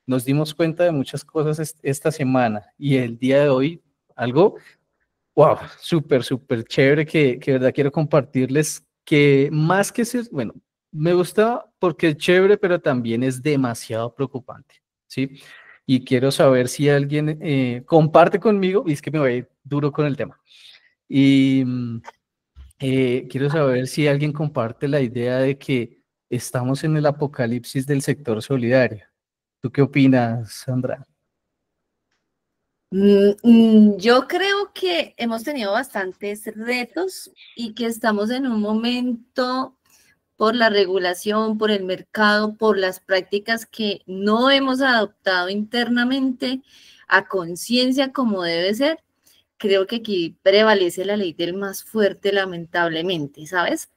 nos dimos cuenta de muchas cosas esta semana y el día de hoy, algo, wow, súper, súper chévere que de verdad quiero compartirles, que más que ser, bueno, me gusta porque es chévere, pero también es demasiado preocupante, ¿sí? Y quiero saber si alguien comparte conmigo, y es que me voy a ir duro con el tema. Y quiero saber si alguien comparte la idea de que estamos en el apocalipsis del sector solidario. ¿Tú qué opinas, Sandra? Yo creo que hemos tenido bastantes retos y que estamos en un momento por la regulación, por el mercado, por las prácticas que no hemos adoptado internamente a conciencia como debe ser. Creo que aquí prevalece la ley del más fuerte, lamentablemente, ¿sabes?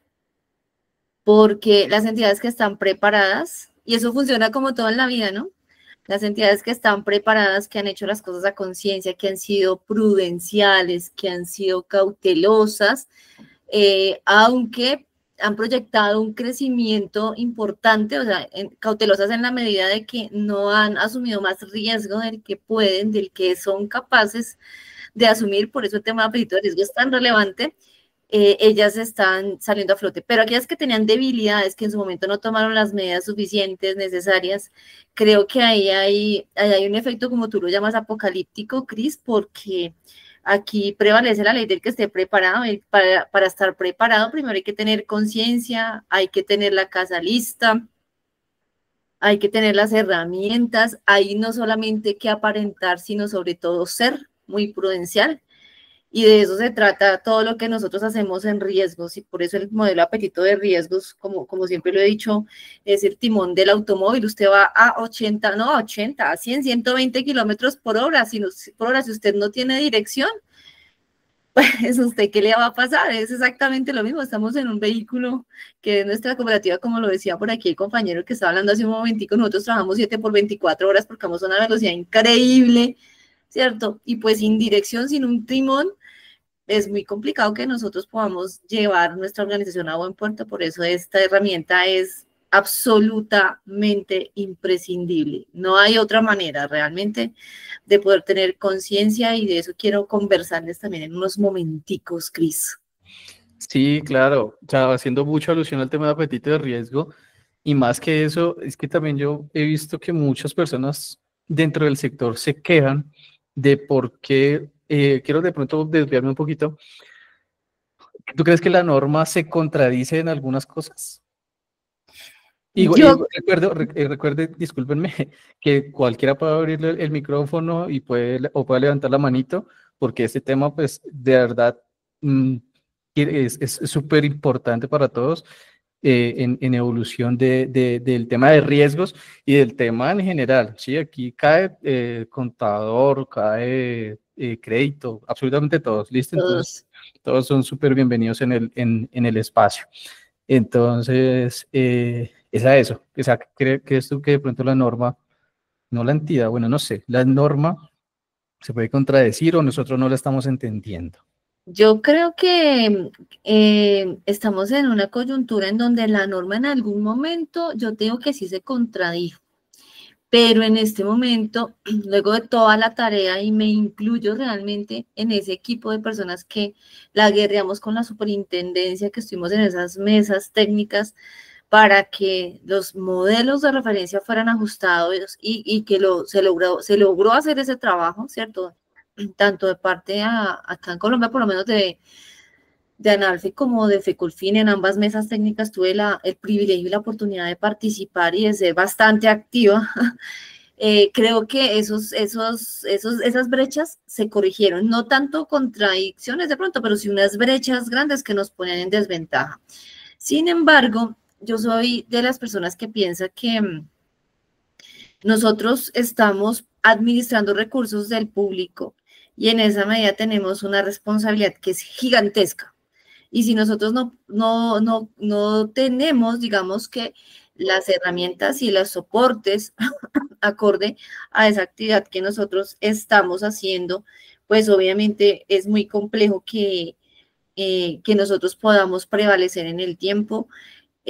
Porque las entidades que están preparadas, y eso funciona como todo en la vida, ¿no? Las entidades que están preparadas, que han hecho las cosas a conciencia, que han sido prudenciales, que han sido cautelosas, aunque han proyectado un crecimiento importante, o sea, cautelosas en la medida de que no han asumido más riesgo del que pueden, del que son capaces de asumir, por eso el tema de apetito de riesgo es tan relevante. Ellas están saliendo a flote, pero aquellas que tenían debilidades, que en su momento no tomaron las medidas suficientes, necesarias, creo que ahí hay un efecto, como tú lo llamas, apocalíptico, Cris, porque aquí prevalece la ley del que esté preparado. Para estar preparado, primero hay que tener conciencia, hay que tener la casa lista, hay que tener las herramientas, hay no solamente que aparentar, sino sobre todo ser muy prudencial. Y de eso se trata todo lo que nosotros hacemos en riesgos, y por eso el modelo apetito de riesgos, como siempre lo he dicho, es el timón del automóvil. Usted va a 80, no a 80, a 100, 120 kilómetros por hora. Por hora, si usted no tiene dirección, pues usted, ¿qué le va a pasar? Es exactamente lo mismo. Estamos en un vehículo que es nuestra cooperativa, como lo decía por aquí el compañero que estaba hablando hace un momentico. Nosotros trabajamos 7 por 24 horas porque vamos a una velocidad increíble, ¿cierto? Y pues sin dirección, sin un timón, es muy complicado que nosotros podamos llevar nuestra organización a buen puerto. Por eso esta herramienta es absolutamente imprescindible. No hay otra manera realmente de poder tener conciencia, y de eso quiero conversarles también en unos momenticos, Cris. Sí, claro, o sea, haciendo mucha alusión al tema de apetito de riesgo, y más que eso, es que también yo he visto que muchas personas dentro del sector se quejan de por qué, quiero de pronto desviarme un poquito. ¿Tú crees que la norma se contradice en algunas cosas? Y Yo recuerde, discúlpenme, que cualquiera puede abrirle el micrófono y puede levantar la manito, porque este tema, pues, de verdad, mm, es súper importante para todos, en evolución del tema de riesgos y del tema en general, ¿sí? Aquí cae contador, cae crédito, absolutamente todos, ¿listo? Entonces, todos. todos son súper bienvenidos en el espacio. Entonces, es a eso. O sea, ¿crees tú que de pronto la norma, no la entidad, bueno, no sé, la norma se puede contradecir o nosotros no la estamos entendiendo? Yo creo que estamos en una coyuntura en donde la norma en algún momento, yo tengo que sí se contradijo. Pero en este momento, luego de toda la tarea, y me incluyo realmente en ese equipo de personas que la guerreamos con la superintendencia, que estuvimos en esas mesas técnicas para que los modelos de referencia fueran ajustados, y que se logró hacer ese trabajo, ¿cierto? Tanto de parte acá en Colombia, por lo menos de ANALFE como de FECOLFIN. En ambas mesas técnicas tuve el privilegio y la oportunidad de participar y de ser bastante activa. Creo que esas brechas se corrigieron, no tanto contradicciones de pronto, pero sí unas brechas grandes que nos ponían en desventaja. Sin embargo, yo soy de las personas que piensa que nosotros estamos administrando recursos del público, y en esa medida tenemos una responsabilidad que es gigantesca. Y si nosotros no tenemos, digamos, que las herramientas y los soportes acorde a esa actividad que nosotros estamos haciendo, pues obviamente es muy complejo que nosotros podamos prevalecer en el tiempo.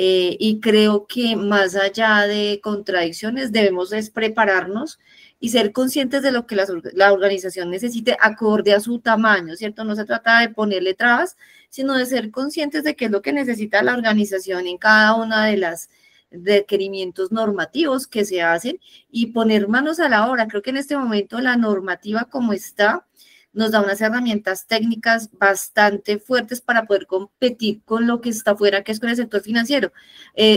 y creo que más allá de contradicciones debemos es prepararnos y ser conscientes de lo que la organización necesite acorde a su tamaño, ¿cierto? No se trata de ponerle trabas, sino de ser conscientes de qué es lo que necesita la organización en cada una de las requerimientos normativos que se hacen y poner manos a la obra. Creo que en este momento la normativa como está nos da unas herramientas técnicas bastante fuertes para poder competir con lo que está afuera, que es con el sector financiero.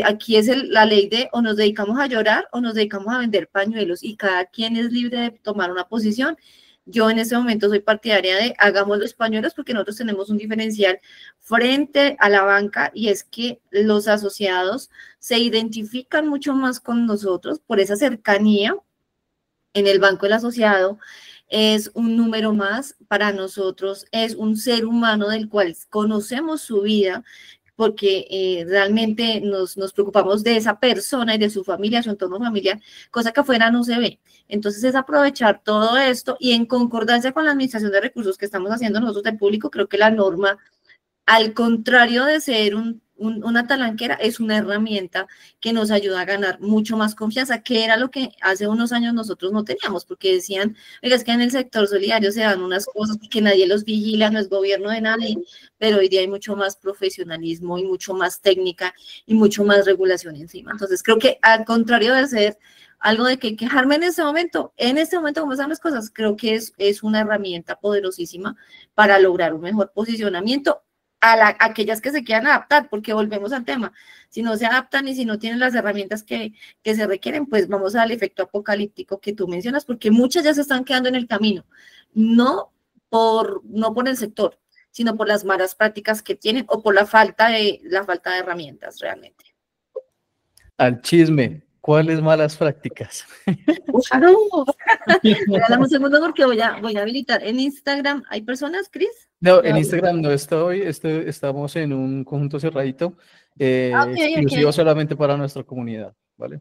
Aquí es la ley de o nos dedicamos a llorar o nos dedicamos a vender pañuelos y cada quien es libre de tomar una posición. Yo en este momento soy partidaria de hagamos los pañuelos porque nosotros tenemos un diferencial frente a la banca y es que los asociados se identifican mucho más con nosotros por esa cercanía. En el banco el asociado es un número más para nosotros, es un ser humano del cual conocemos su vida, porque realmente nos preocupamos de esa persona y de su familia, su entorno familiar, cosa que afuera no se ve. Entonces es aprovechar todo esto y en concordancia con la administración de recursos que estamos haciendo nosotros de público, creo que la norma, al contrario de ser una talanquera, es una herramienta que nos ayuda a ganar mucho más confianza, que era lo que hace unos años nosotros no teníamos, porque decían, oiga, es que en el sector solidario se dan unas cosas que nadie los vigila, no es gobierno de nadie, pero hoy día hay mucho más profesionalismo y mucho más técnica y mucho más regulación encima. Entonces creo que al contrario de ser algo de que quejarme en este momento como están las cosas, creo que es una herramienta poderosísima para lograr un mejor posicionamiento a aquellas que se quieran adaptar, porque volvemos al tema, si no se adaptan y si no tienen las herramientas que se requieren, pues vamos al efecto apocalíptico que tú mencionas, porque muchas ya se están quedando en el camino, no por el sector, sino por las malas prácticas que tienen o por la falta de herramientas realmente. Al chisme, ¿cuáles malas prácticas? Claro. Dame un segundo porque voy a habilitar. En Instagram, ¿hay personas, Cris? No, en Instagram no estoy, estamos en un conjunto cerradito, exclusivo solamente para nuestra comunidad, ¿vale?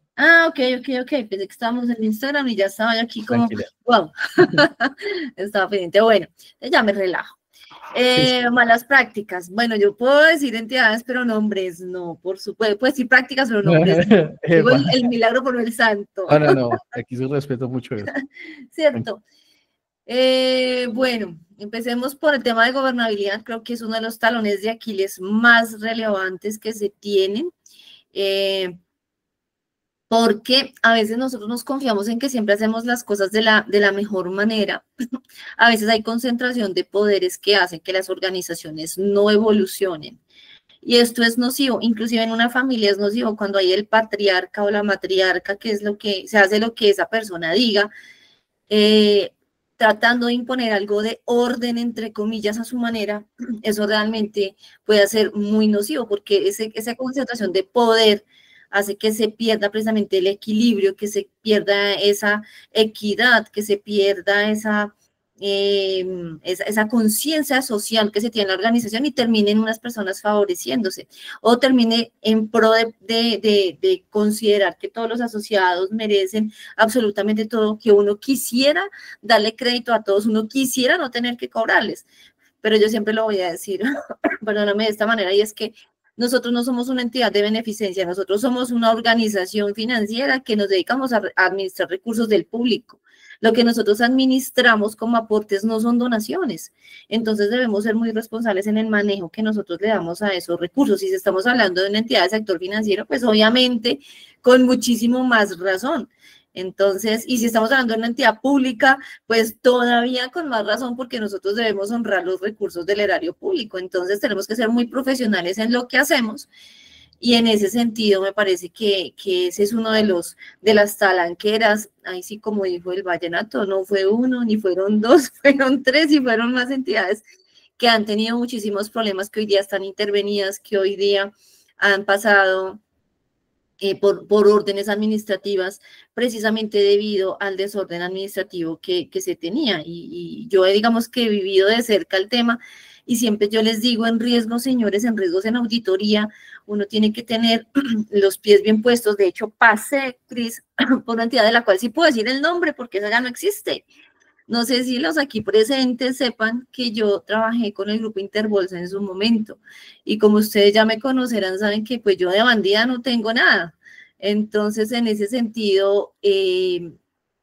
Ok. Pensé que estábamos en Instagram y ya estaba yo aquí como, Tranquila. wow, estaba pendiente. Bueno, ya me relajo. Malas prácticas. Bueno, yo puedo decir entidades, pero nombres no, por supuesto. Puedo decir prácticas, pero nombres no. Digo el milagro por el santo. No, aquí se respeto mucho eso. Cierto. Bueno, empecemos por el tema de gobernabilidad. Creo que es uno de los talones de Aquiles más relevantes que se tienen. Porque a veces nosotros nos confiamos en que siempre hacemos las cosas de la mejor manera. A veces hay concentración de poderes que hacen que las organizaciones no evolucionen. Y esto es nocivo, inclusive en una familia es nocivo cuando hay el patriarca o la matriarca, que es lo que se hace lo que esa persona diga, tratando de imponer algo de orden, entre comillas, a su manera. Eso realmente puede ser muy nocivo porque esa concentración de poder hace que se pierda precisamente el equilibrio, que se pierda esa equidad, que se pierda esa conciencia social que se tiene en la organización y termine en unas personas favoreciéndose o termine en pro de considerar que todos los asociados merecen absolutamente todo, que uno quisiera darle crédito a todos, uno quisiera no tener que cobrarles, pero yo siempre lo voy a decir, perdóname de esta manera, y es que nosotros no somos una entidad de beneficencia, nosotros somos una organización financiera que nos dedicamos a administrar recursos del público. Lo que nosotros administramos como aportes no son donaciones. Entonces debemos ser muy responsables en el manejo que nosotros le damos a esos recursos. Y si estamos hablando de una entidad del sector financiero, pues obviamente con muchísimo más razón. Entonces, y si estamos hablando de una entidad pública, pues todavía con más razón porque nosotros debemos honrar los recursos del erario público. Entonces tenemos que ser muy profesionales en lo que hacemos y en ese sentido me parece que ese es uno de las talanqueras, ahí sí como dijo el vallenato, no fue uno, ni fueron dos, fueron tres y fueron más entidades que han tenido muchísimos problemas que hoy día están intervenidas, que hoy día han pasado por órdenes administrativas, precisamente debido al desorden administrativo que se tenía. Y yo digamos que he vivido de cerca el tema y siempre yo les digo en riesgo, señores, en riesgos en auditoría, uno tiene que tener los pies bien puestos. De hecho, pasé, Cris, por una entidad de la cual sí puedo decir el nombre porque esa ya no existe. No sé si los aquí presentes sepan que yo trabajé con el grupo Interbolsa en su momento, y como ustedes ya me conocerán, saben que pues yo de bandida no tengo nada. Entonces, en ese sentido,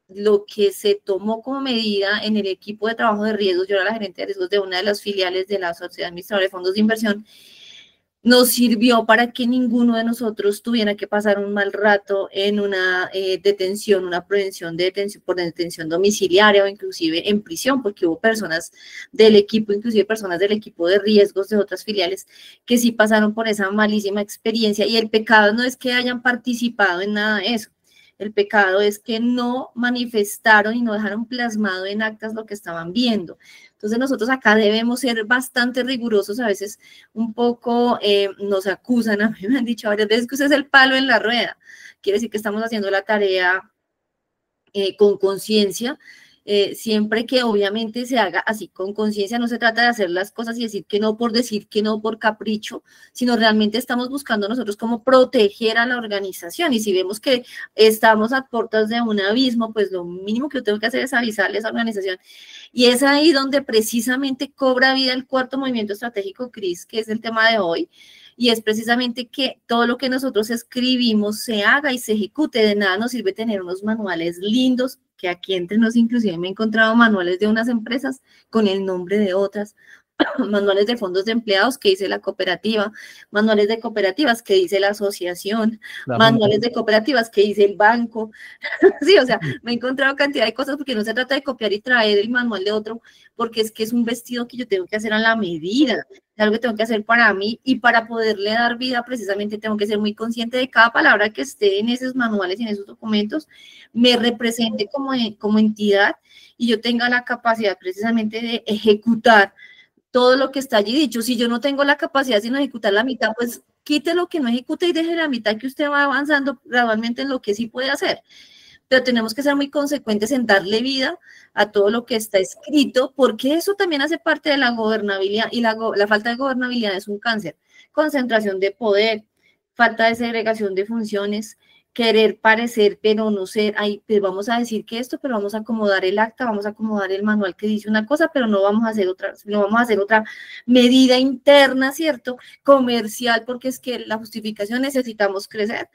lo que se tomó como medida en el equipo de trabajo de riesgos, yo era la gerente de riesgos de una de las filiales de la Sociedad Administradora de Fondos de Inversión, nos sirvió para que ninguno de nosotros tuviera que pasar un mal rato en una detención, una prevención de detención por detención domiciliaria o inclusive en prisión, porque hubo personas del equipo, inclusive personas del equipo de riesgos de otras filiales, que sí pasaron por esa malísima experiencia. Y el pecado no es que hayan participado en nada de eso. El pecado es que no manifestaron y no dejaron plasmado en actas lo que estaban viendo. Entonces nosotros acá debemos ser bastante rigurosos. A veces un poco nos acusan, a mí me han dicho varias veces que usted es el palo en la rueda. Quiere decir que estamos haciendo la tarea con conciencia. Siempre que obviamente se haga así con conciencia, no se trata de hacer las cosas y decir que no por capricho, sino realmente estamos buscando nosotros cómo proteger a la organización. Y si vemos que estamos a puertas de un abismo, pues lo mínimo que yo tengo que hacer es avisarle a esa organización. Y es ahí donde precisamente cobra vida el cuarto movimiento estratégico, Cris, que es el tema de hoy. Y es precisamente que todo lo que nosotros escribimos se haga y se ejecute. De nada nos sirve tener unos manuales lindos, que aquí entre nos inclusive me he encontrado manuales de unas empresas con el nombre de otras, manuales de fondos de empleados que dice la cooperativa, manuales de cooperativas que dice la asociación, manuales de cooperativas que dice el banco. Sí, o sea, me he encontrado cantidad de cosas porque no se trata de copiar y traer el manual de otro, porque es que es un vestido que yo tengo que hacer a la medida, es algo que tengo que hacer para mí, y para poderle dar vida precisamente tengo que ser muy consciente de cada palabra que esté en esos manuales y en esos documentos, me represente como entidad y yo tenga la capacidad precisamente de ejecutar todo lo que está allí dicho. Si yo no tengo la capacidad sino ejecutar la mitad, pues quite lo que no ejecuta y deje la mitad, que usted va avanzando gradualmente en lo que sí puede hacer. Pero tenemos que ser muy consecuentes en darle vida a todo lo que está escrito, porque eso también hace parte de la gobernabilidad, y la falta de gobernabilidad es un cáncer. Concentración de poder, falta de segregación de funciones, querer parecer pero no ser. Ay, pues vamos a decir que esto, pero vamos a acomodar el acta, vamos a acomodar el manual que dice una cosa, pero no vamos a hacer otra, no vamos a hacer otra medida interna, ¿cierto? Comercial, porque es que la justificación necesitamos crecer,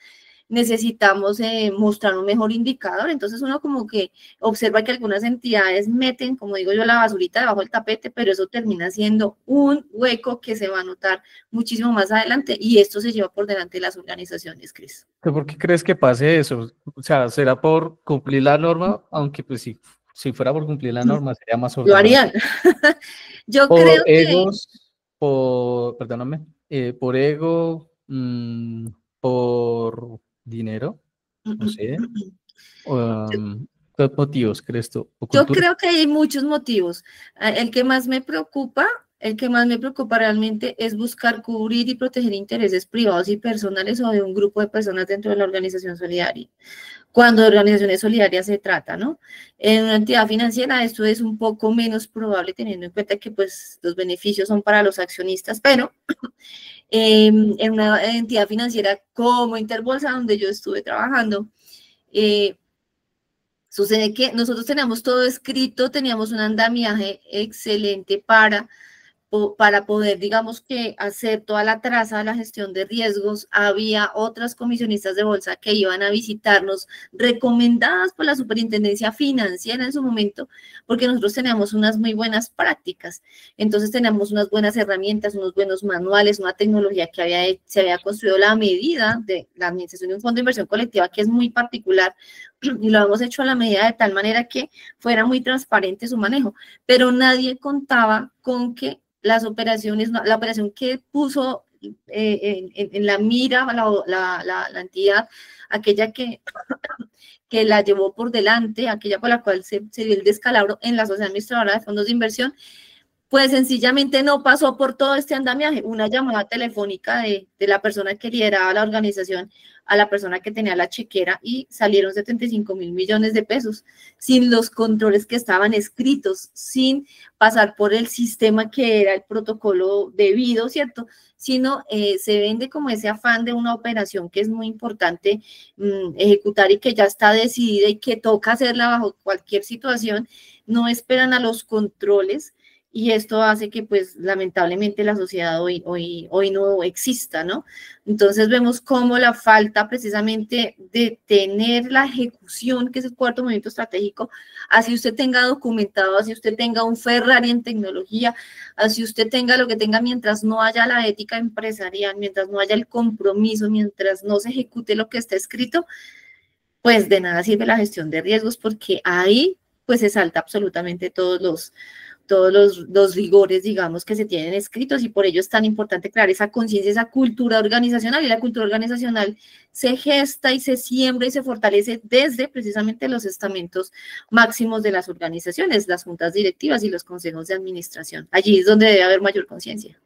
necesitamos mostrar un mejor indicador. Entonces uno como que observa que algunas entidades meten, como digo yo, la basurita debajo del tapete, pero eso termina siendo un hueco que se va a notar muchísimo más adelante, y esto se lleva por delante de las organizaciones, Cris. ¿Por qué crees que pase eso? O sea, ¿será por cumplir la norma? Aunque pues si fuera por cumplir la norma sería más Lo ordenado. harían. Yo Por creo que... egos, perdóname, por ego, por dinero, no sé. ¿Qué motivos crees tú? ¿O Yo cultura? creo que hay muchos motivos. El que más me preocupa, realmente es buscar cubrir y proteger intereses privados y personales o de un grupo de personas dentro de la organización solidaria. Cuando de organizaciones solidarias se trata, ¿no? En una entidad financiera esto es un poco menos probable, teniendo en cuenta que pues los beneficios son para los accionistas, pero en una entidad financiera como Interbolsa, donde yo estuve trabajando, sucede que nosotros teníamos todo escrito, teníamos un andamiaje excelente para poder, digamos que, hacer toda la traza, la gestión de riesgos. Había otras comisionistas de bolsa que iban a visitarnos, recomendadas por la superintendencia financiera en su momento, porque nosotros teníamos unas muy buenas prácticas. Entonces teníamos unas buenas herramientas, unos buenos manuales, una tecnología que se había construido a la medida de la administración de un fondo de inversión colectiva, que es muy particular, y lo hemos hecho a la medida de tal manera que fuera muy transparente su manejo, pero nadie contaba con que las operaciones, la operación que puso en la mira la entidad, aquella que la llevó por delante, aquella por la cual se dio el descalabro en la sociedad administradora de fondos de inversión, pues sencillamente no pasó por todo este andamiaje. Una llamada telefónica de la persona que lideraba la organización a la persona que tenía la chequera y salieron 75.000 millones de pesos sin los controles que estaban escritos, sin pasar por el sistema que era el protocolo debido, ¿cierto? Sino se vende como ese afán de una operación que es muy importante ejecutar y que ya está decidida y que toca hacerla bajo cualquier situación. No esperan a los controles y esto hace que pues lamentablemente la sociedad hoy no exista, ¿no? Entonces vemos cómo la falta precisamente de tener la ejecución, que es el cuarto movimiento estratégico, así usted tenga documentado, así usted tenga un Ferrari en tecnología, así usted tenga lo que tenga, mientras no haya la ética empresarial, mientras no haya el compromiso, mientras no se ejecute lo que está escrito, pues de nada sirve la gestión de riesgos, porque ahí pues se salta absolutamente todos los rigores, digamos, que se tienen escritos, y por ello es tan importante crear esa conciencia, esa cultura organizacional, y la cultura organizacional se gesta y se siembra y se fortalece desde precisamente los estamentos máximos de las organizaciones, las juntas directivas y los consejos de administración. Allí es donde debe haber mayor conciencia.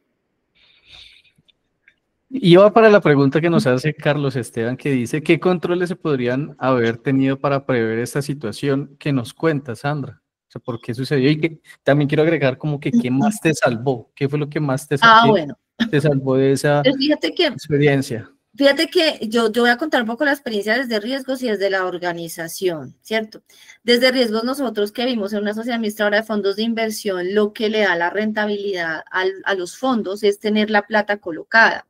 Y va para la pregunta que nos hace Carlos Esteban, que dice, ¿qué controles se podrían haber tenido para prever esta situación que nos cuenta, Sandra? O sea, ¿por qué sucedió? Y que también quiero agregar como que ¿qué más te salvó? ¿Qué fue lo que más te salvó de esa experiencia? Fíjate que yo voy a contar un poco la experiencia desde riesgos y desde la organización, ¿cierto? Desde riesgos, nosotros que vivimos en una sociedad administradora de fondos de inversión, lo que le da la rentabilidad a los fondos es tener la plata colocada.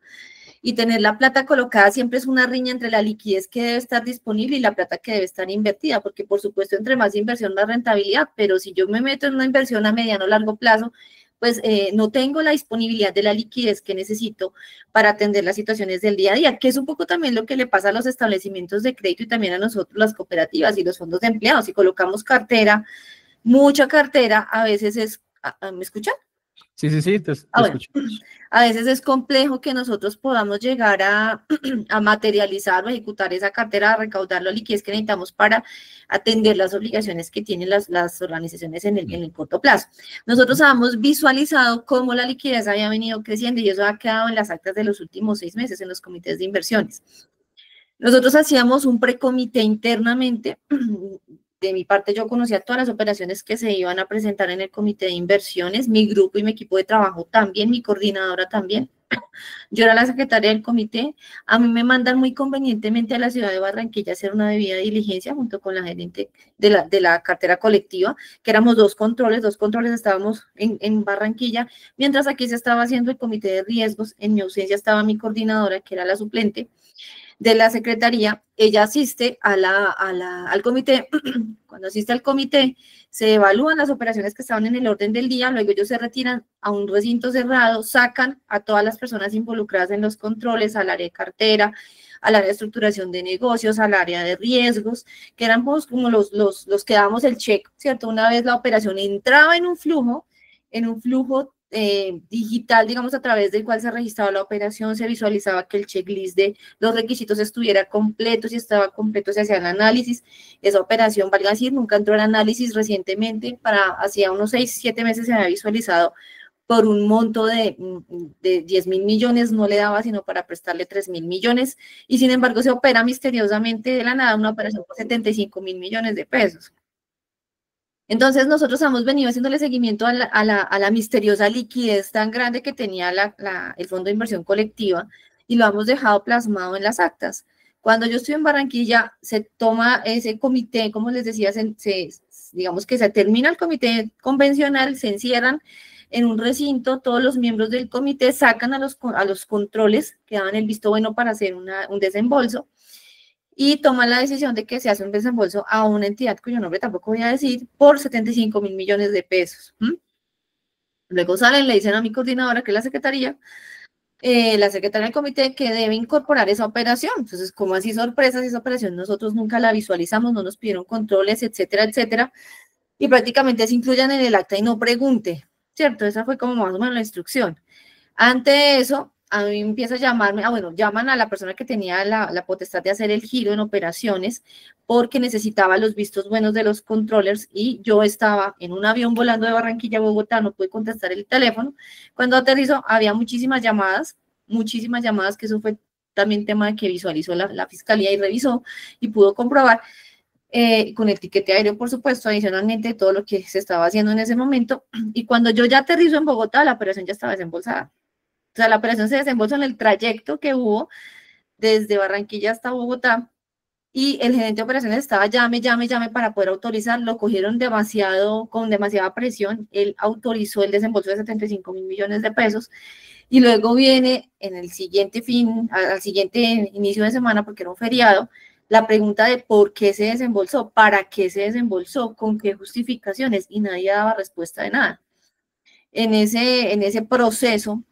Y tener la plata colocada siempre es una riña entre la liquidez que debe estar disponible y la plata que debe estar invertida, porque por supuesto entre más inversión, más rentabilidad, pero si yo me meto en una inversión a mediano o largo plazo, pues no tengo la disponibilidad de la liquidez que necesito para atender las situaciones del día a día, que es un poco también lo que le pasa a los establecimientos de crédito y también a nosotros, las cooperativas y los fondos de empleados. Si colocamos cartera, mucha cartera, a veces es, ¿me escuchan? Sí, te escucho. A veces es complejo que nosotros podamos llegar a materializar o ejecutar esa cartera, a recaudar la liquidez que necesitamos para atender las obligaciones que tienen las organizaciones en el corto plazo. Nosotros habíamos visualizado cómo la liquidez había venido creciendo y eso ha quedado en las actas de los últimos 6 meses en los comités de inversiones. Nosotros hacíamos un precomité internamente. De mi parte, yo conocía todas las operaciones que se iban a presentar en el comité de inversiones, mi grupo y mi equipo de trabajo también, mi coordinadora también. Yo era la secretaria del comité. A mí me mandan muy convenientemente a la ciudad de Barranquilla a hacer una debida diligencia junto con la gerente de la cartera colectiva, que éramos dos controles estábamos en Barranquilla, mientras aquí se estaba haciendo el comité de riesgos. En mi ausencia estaba mi coordinadora, que era la suplente de la secretaría. Ella asiste al comité. Cuando asiste al comité, se evalúan las operaciones que estaban en el orden del día, luego ellos se retiran a un recinto cerrado, sacan a todas las personas involucradas en los controles, al área de cartera, al área de estructuración de negocios, al área de riesgos, que eran pues como los que dábamos el check, ¿cierto? Una vez la operación entraba en un flujo digital, digamos, a través del cual se registraba la operación, se visualizaba que el checklist de los requisitos estuviera completo. Si estaba completo, se hacía el análisis. Esa operación, valga decir, nunca entró en análisis recientemente, hacía unos 6, 7 meses se había visualizado por un monto de 10.000 millones, no le daba sino para prestarle 3.000 millones, y sin embargo se opera misteriosamente de la nada una operación por 75.000 millones de pesos. Entonces nosotros hemos venido haciéndole seguimiento a la misteriosa liquidez tan grande que tenía el Fondo de Inversión Colectiva, y lo hemos dejado plasmado en las actas. Cuando yo estoy en Barranquilla, se toma ese comité, como les decía, digamos que se termina el comité convencional, se encierran en un recinto, todos los miembros del comité sacan a los controles que daban el visto bueno para hacer un desembolso, y toman la decisión de que se hace un desembolso a una entidad cuyo nombre tampoco voy a decir, por 75.000 millones de pesos. Luego salen, le dicen a mi coordinadora, que es la secretaria del comité, que debe incorporar esa operación. Entonces, como así sorpresas, esa operación nosotros nunca la visualizamos, no nos pidieron controles, etcétera, etcétera, y prácticamente se incluyan en el acta y no pregunte, ¿cierto? Esa fue como más o menos la instrucción. Ante eso, a mí empieza a llamarme, bueno, llaman a la persona que tenía la potestad de hacer el giro en operaciones porque necesitaba los vistos buenos de los controllers y yo estaba en un avión volando de Barranquilla a Bogotá, no pude contestar el teléfono. Cuando aterrizó había muchísimas llamadas, que eso fue también tema de que visualizó la fiscalía y revisó y pudo comprobar. Con el tiquete aéreo, por supuesto, adicionalmente todo lo que se estaba haciendo en ese momento. Y cuando yo ya aterrizo en Bogotá, la operación ya estaba desembolsada. O sea, la operación se desembolsó en el trayecto que hubo desde Barranquilla hasta Bogotá y el gerente de operaciones estaba llame para poder autorizar, lo cogieron con demasiada presión, él autorizó el desembolso de 75.000 millones de pesos y luego viene en el siguiente al siguiente inicio de semana, porque era un feriado, la pregunta de por qué se desembolsó, para qué se desembolsó, con qué justificaciones, y nadie daba respuesta de nada. En ese proceso,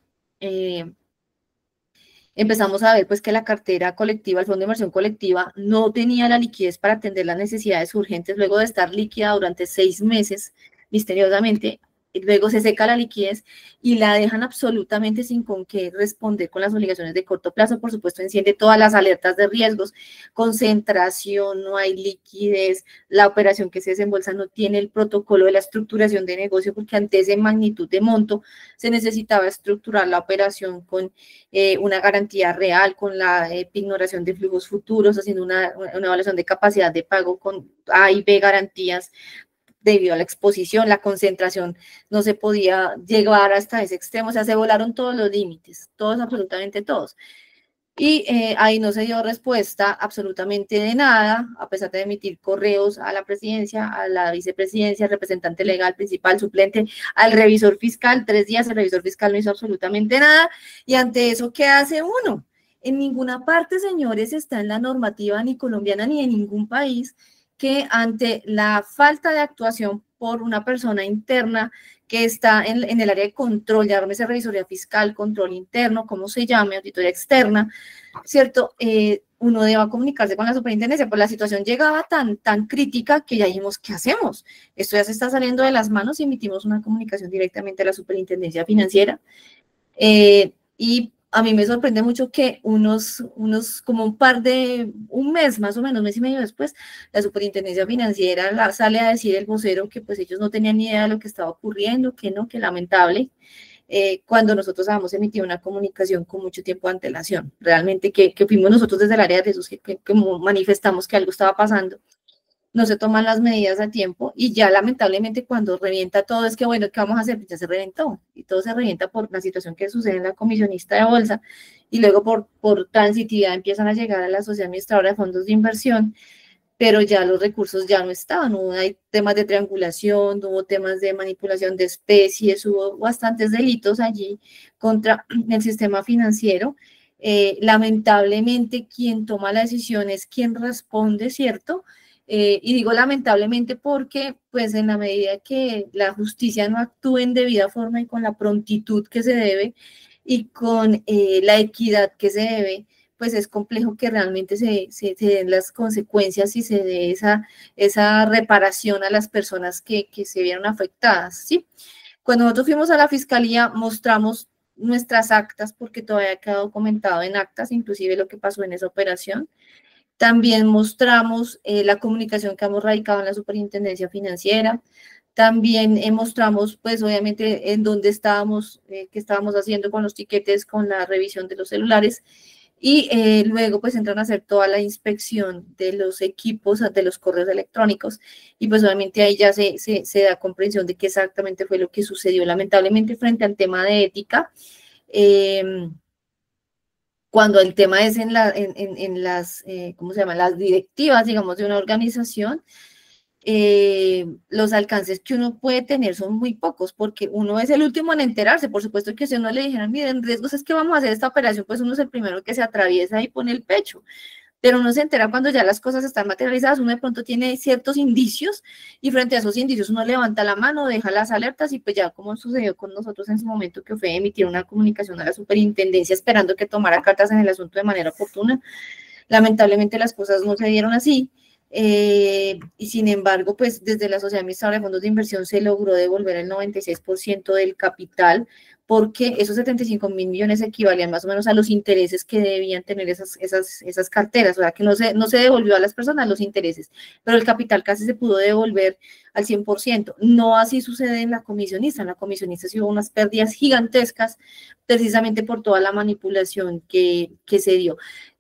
empezamos a ver pues que la cartera colectiva, el fondo de inversión colectiva, no tenía la liquidez para atender las necesidades urgentes luego de estar líquida durante 6 meses, misteriosamente. Luego se seca la liquidez y la dejan absolutamente sin con qué responder con las obligaciones de corto plazo. Por supuesto, enciende todas las alertas de riesgos, concentración, no hay liquidez, la operación que se desembolsa no tiene el protocolo de la estructuración de negocio, porque ante esa magnitud de monto se necesitaba estructurar la operación con una garantía real, con la ignoración de flujos futuros, haciendo una evaluación de capacidad de pago con A y B garantías. Debido a la exposición, la concentración no se podía llegar hasta ese extremo, o sea, se volaron todos los límites, todos, absolutamente todos. Y ahí no se dio respuesta absolutamente de nada, a pesar de emitir correos a la presidencia, a la vicepresidencia, al representante legal principal, suplente, al revisor fiscal. 3 días el revisor fiscal no hizo absolutamente nada. Y ante eso, ¿qué hace uno? En ninguna parte, señores, está en la normativa ni colombiana ni de ningún país que ante la falta de actuación por una persona interna que está en el área de control, llámese revisoría fiscal, control interno, como se llame, auditoría externa, ¿cierto? Uno deba comunicarse con la superintendencia, pues la situación llegaba tan crítica que ya dijimos, ¿qué hacemos? Esto ya se está saliendo de las manos y emitimos una comunicación directamente a la superintendencia financiera. Y a mí me sorprende mucho que como un mes más o menos, mes y medio después, la superintendencia financiera sale a decir el vocero que pues ellos no tenían ni idea de lo que estaba ocurriendo, que no, que lamentable, cuando nosotros habíamos emitido una comunicación con mucho tiempo de antelación. Realmente que fuimos nosotros desde el área de riesgos que manifestamos que algo estaba pasando. No se toman las medidas a tiempo y ya lamentablemente cuando revienta todo es que bueno, ¿qué vamos a hacer? Pues ya se reventó y todo se revienta por la situación que sucede en la comisionista de bolsa y luego por transitividad empiezan a llegar a la sociedad administradora de fondos de inversión, pero ya los recursos ya no estaban, no hay temas de triangulación, no hubo temas de manipulación de especies, hubo bastantes delitos allí contra el sistema financiero. Lamentablemente quien toma la decisión es quien responde, ¿cierto? Y digo lamentablemente porque, pues, en la medida que la justicia no actúe en debida forma y con la prontitud que se debe y con la equidad que se debe, pues es complejo que realmente se den las consecuencias y se dé esa reparación a las personas que se vieron afectadas, ¿sí? Cuando nosotros fuimos a la fiscalía, mostramos nuestras actas, porque todavía queda documentado en actas, inclusive lo que pasó en esa operación. También mostramos la comunicación que hemos radicado en la superintendencia financiera. También mostramos, pues, obviamente, en dónde estábamos, qué estábamos haciendo con los tiquetes, con la revisión de los celulares. Y luego, pues, entran a hacer toda la inspección de los equipos, de los correos electrónicos. Y, pues, obviamente, ahí ya se da comprensión de qué exactamente fue lo que sucedió. Lamentablemente, frente al tema de ética, cuando el tema es en las, ¿cómo se llama? Las directivas, digamos, de una organización, los alcances que uno puede tener son muy pocos, porque uno es el último en enterarse. Por supuesto que si uno le dijeran, miren, riesgos es que vamos a hacer esta operación, pues uno es el primero que se atraviesa y pone el pecho. Pero uno se entera cuando ya las cosas están materializadas, uno de pronto tiene ciertos indicios y frente a esos indicios uno levanta la mano, deja las alertas y pues ya como sucedió con nosotros en su momento que fue emitir una comunicación a la superintendencia esperando que tomara cartas en el asunto de manera oportuna. Lamentablemente las cosas no se dieron así. Y sin embargo, pues desde la Sociedad Administradora de Fondos de Inversión se logró devolver el 96% del capital porque esos 75.000 millones equivalían más o menos a los intereses que debían tener esas carteras, o sea, que no se devolvió a las personas los intereses, pero el capital casi se pudo devolver al 100%. No así sucede en la comisionista sí hubo unas pérdidas gigantescas precisamente por toda la manipulación que se dio.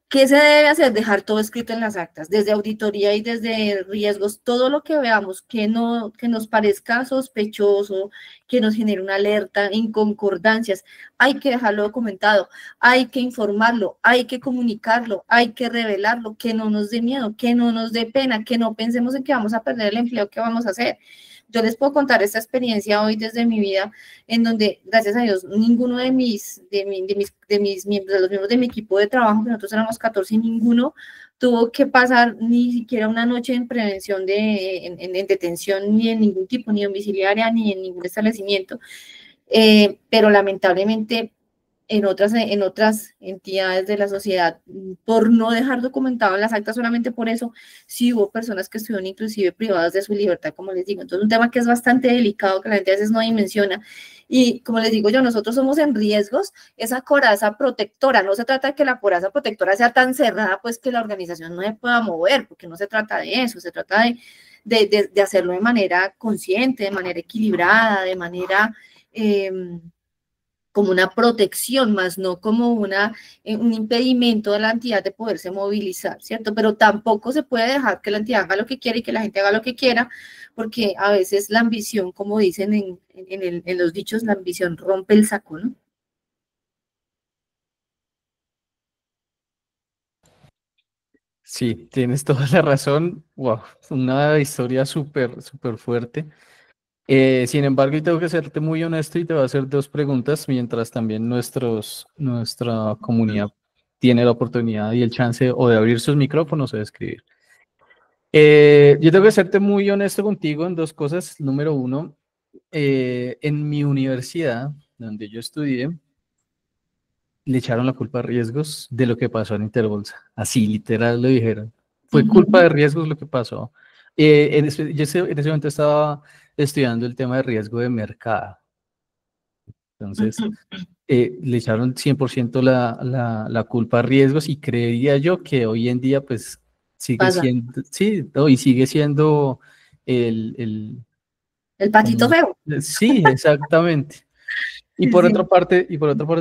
¿Qué se debe hacer? Dejar todo escrito en las actas, desde auditoría y desde riesgos, todo lo que veamos que nos parezca sospechoso, que nos genere una alerta, inconcordancias, hay que dejarlo documentado, hay que informarlo, hay que comunicarlo, hay que revelarlo, que no nos dé miedo, que no nos dé pena, que no pensemos en que vamos a perder el empleo que vamos a hacer. Yo les puedo contar esta experiencia hoy desde mi vida, en donde, gracias a Dios, ninguno de los miembros de mi equipo de trabajo, que nosotros éramos 14, ninguno tuvo que pasar ni siquiera una noche en prevención en detención, ni en ningún tipo, ni domiciliaria, ni en ningún establecimiento. Pero lamentablemente en otras entidades de la sociedad, por no dejar documentado en las actas, solamente por eso, sí hubo personas que estuvieron inclusive privadas de su libertad, como les digo. Entonces, un tema que es bastante delicado, que la gente a veces no dimensiona. Y como les digo yo, nosotros somos en riesgos, esa coraza protectora, no se trata de que la coraza protectora sea tan cerrada, pues que la organización no se pueda mover, porque no se trata de eso, se trata de hacerlo de manera consciente, de manera equilibrada, de manera como una protección, más no como un impedimento de la entidad de poderse movilizar, ¿cierto? Pero tampoco se puede dejar que la entidad haga lo que quiera y que la gente haga lo que quiera, porque a veces la ambición, como dicen en los dichos, la ambición rompe el saco, ¿no? Sí, tienes toda la razón. Wow, una historia súper, súper fuerte. Sin embargo, y tengo que serte muy honesto y te voy a hacer dos preguntas mientras también nuestra comunidad tiene la oportunidad y el chance o de abrir sus micrófonos o de escribir. Yo tengo que serte muy honesto contigo en dos cosas. Número uno, en mi universidad, donde yo estudié, le echaron la culpa a riesgos de lo que pasó en Interbolsa. Así, literal, lo dijeron. Fue culpa de riesgos lo que pasó. En ese momento estaba estudiando el tema de riesgo de mercado. Entonces, le echaron 100% la culpa a riesgos y creería yo que hoy en día, pues, sigue Pasa. siendo, sí, no, y sigue siendo el, El patito como- feo. sí, exactamente. Sí, sí. Y por otra parte,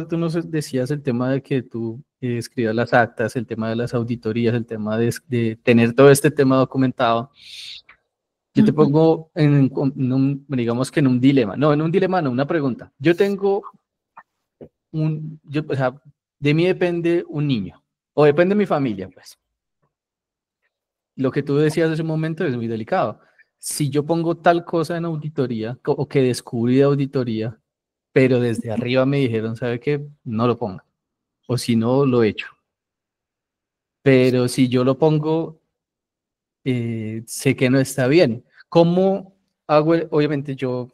tú nos decías el tema de que tú escribas las actas, el tema de las auditorías, el tema de tener todo este tema documentado. Yo te pongo digamos que en un dilema. No, en un dilema no, una pregunta. Yo tengo o sea, de mí depende un niño, o depende de mi familia, pues. Lo que tú decías en ese momento es muy delicado. Si yo pongo tal cosa en auditoría, o que descubrí de auditoría, pero desde arriba me dijeron, ¿sabe qué? No lo ponga. O si no, lo echo. Pero si yo lo pongo, sé que no está bien. ¿Cómo hago? Obviamente yo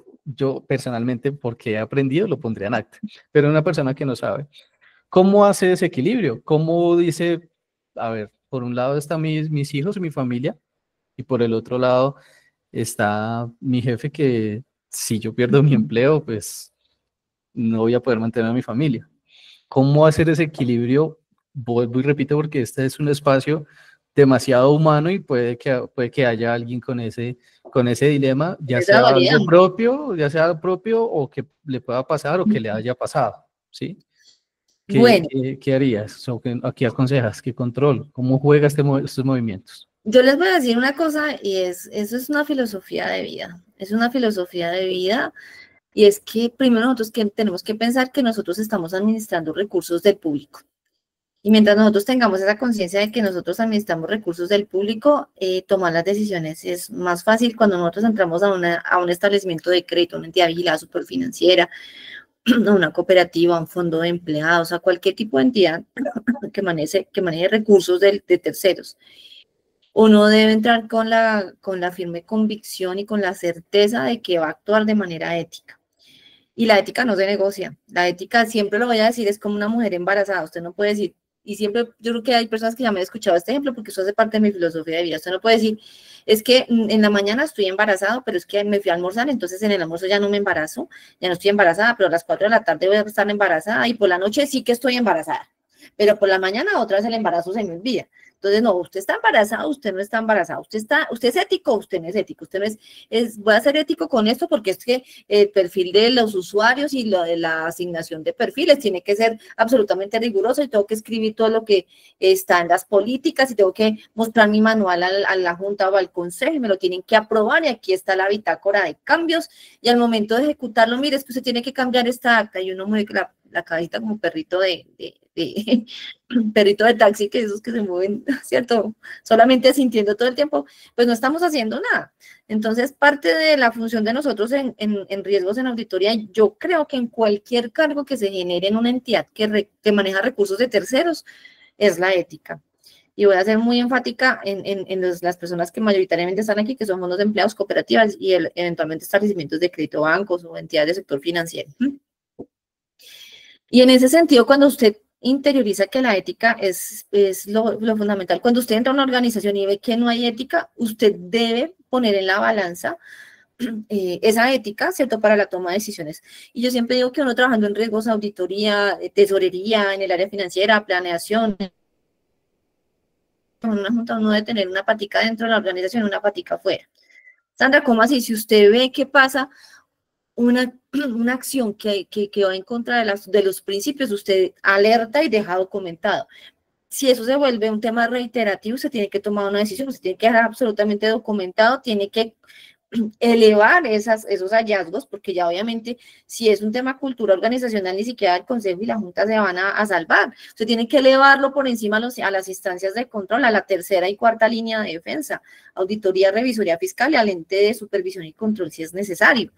personalmente, porque he aprendido, lo pondría en acta. Pero una persona que no sabe, ¿cómo hace ese equilibrio? ¿Cómo dice, a ver, por un lado están mis hijos y mi familia, y por el otro lado está mi jefe que si yo pierdo mi empleo, pues no voy a poder mantener a mi familia? ¿Cómo hacer ese equilibrio? Vuelvo y repito porque este es un espacio demasiado humano y puede que haya alguien con ese dilema, Esa dualidad. ya sea algo propio o que le pueda pasar o que le haya pasado, ¿sí? Bueno, ¿Qué harías? ¿O qué aconsejas? ¿Qué control? ¿Cómo juega estos movimientos? yo les voy a decir una cosa y eso es una filosofía de vida. Es una filosofía de vida. Y es que primero nosotros tenemos que pensar que nosotros estamos administrando recursos del público. Y mientras nosotros tengamos esa conciencia de que nosotros administramos recursos del público, tomar las decisiones es más fácil cuando nosotros entramos a un establecimiento de crédito, una entidad vigilada superfinanciera, a una cooperativa, a un fondo de empleados, a cualquier tipo de entidad que maneje recursos de terceros. Uno debe entrar con la firme convicción y con la certeza de que va a actuar de manera ética. Y la ética no se negocia. La ética, siempre lo voy a decir, es como una mujer embarazada. Usted no puede decir, y siempre yo creo que hay personas que ya me han escuchado este ejemplo porque eso hace parte de mi filosofía de vida. Usted no puede decir, es que en la mañana estoy embarazado, pero es que me fui a almorzar, entonces en el almuerzo ya no me embarazo, ya no estoy embarazada, pero a las 4 de la tarde voy a estar embarazada y por la noche sí que estoy embarazada, pero por la mañana otra vez el embarazo se me olvida. Entonces, no, usted está embarazado, usted no está embarazado, usted es ético, usted no es ético, usted no voy a ser ético con esto porque es que el perfil de los usuarios y lo de la asignación de perfiles tiene que ser absolutamente riguroso y tengo que escribir todo lo que está en las políticas y tengo que mostrar mi manual a la Junta o al Consejo y me lo tienen que aprobar y aquí está la bitácora de cambios y al momento de ejecutarlo, mire, es que usted tiene que cambiar esta acta y uno mueve la cabecita como perrito perrito de taxi, que esos que se mueven, ¿cierto? Solamente sintiendo todo el tiempo, pues no estamos haciendo nada. Entonces, parte de la función de nosotros en riesgos en auditoría, yo creo que en cualquier cargo que se genere en una entidad que maneja recursos de terceros, es la ética. Y voy a ser muy enfática en las personas que mayoritariamente están aquí, que son fondos de empleados, cooperativas y eventualmente establecimientos de crédito, bancos o entidades del sector financiero. Y en ese sentido, cuando usted interioriza que la ética es lo fundamental, cuando usted entra a una organización y ve que no hay ética, usted debe poner en la balanza esa ética, ¿cierto?, para la toma de decisiones. Y yo siempre digo que uno trabajando en riesgos, auditoría, tesorería, en el área financiera, planeación, en una junta uno debe tener una patica dentro de la organización, una patica afuera. Sandra, ¿cómo así? Si usted ve que pasa una acción que va en contra de los principios, usted alerta y deja documentado. Si eso se vuelve un tema reiterativo, usted tiene que tomar una decisión, usted tiene que dejar absolutamente documentado, tiene que elevar esos hallazgos, porque ya obviamente si es un tema cultura organizacional, ni siquiera el Consejo y la Junta se van a salvar. Usted tiene que elevarlo por encima a las instancias de control, a la tercera y cuarta línea de defensa, auditoría, revisoría fiscal y al ente de supervisión y control si es necesario.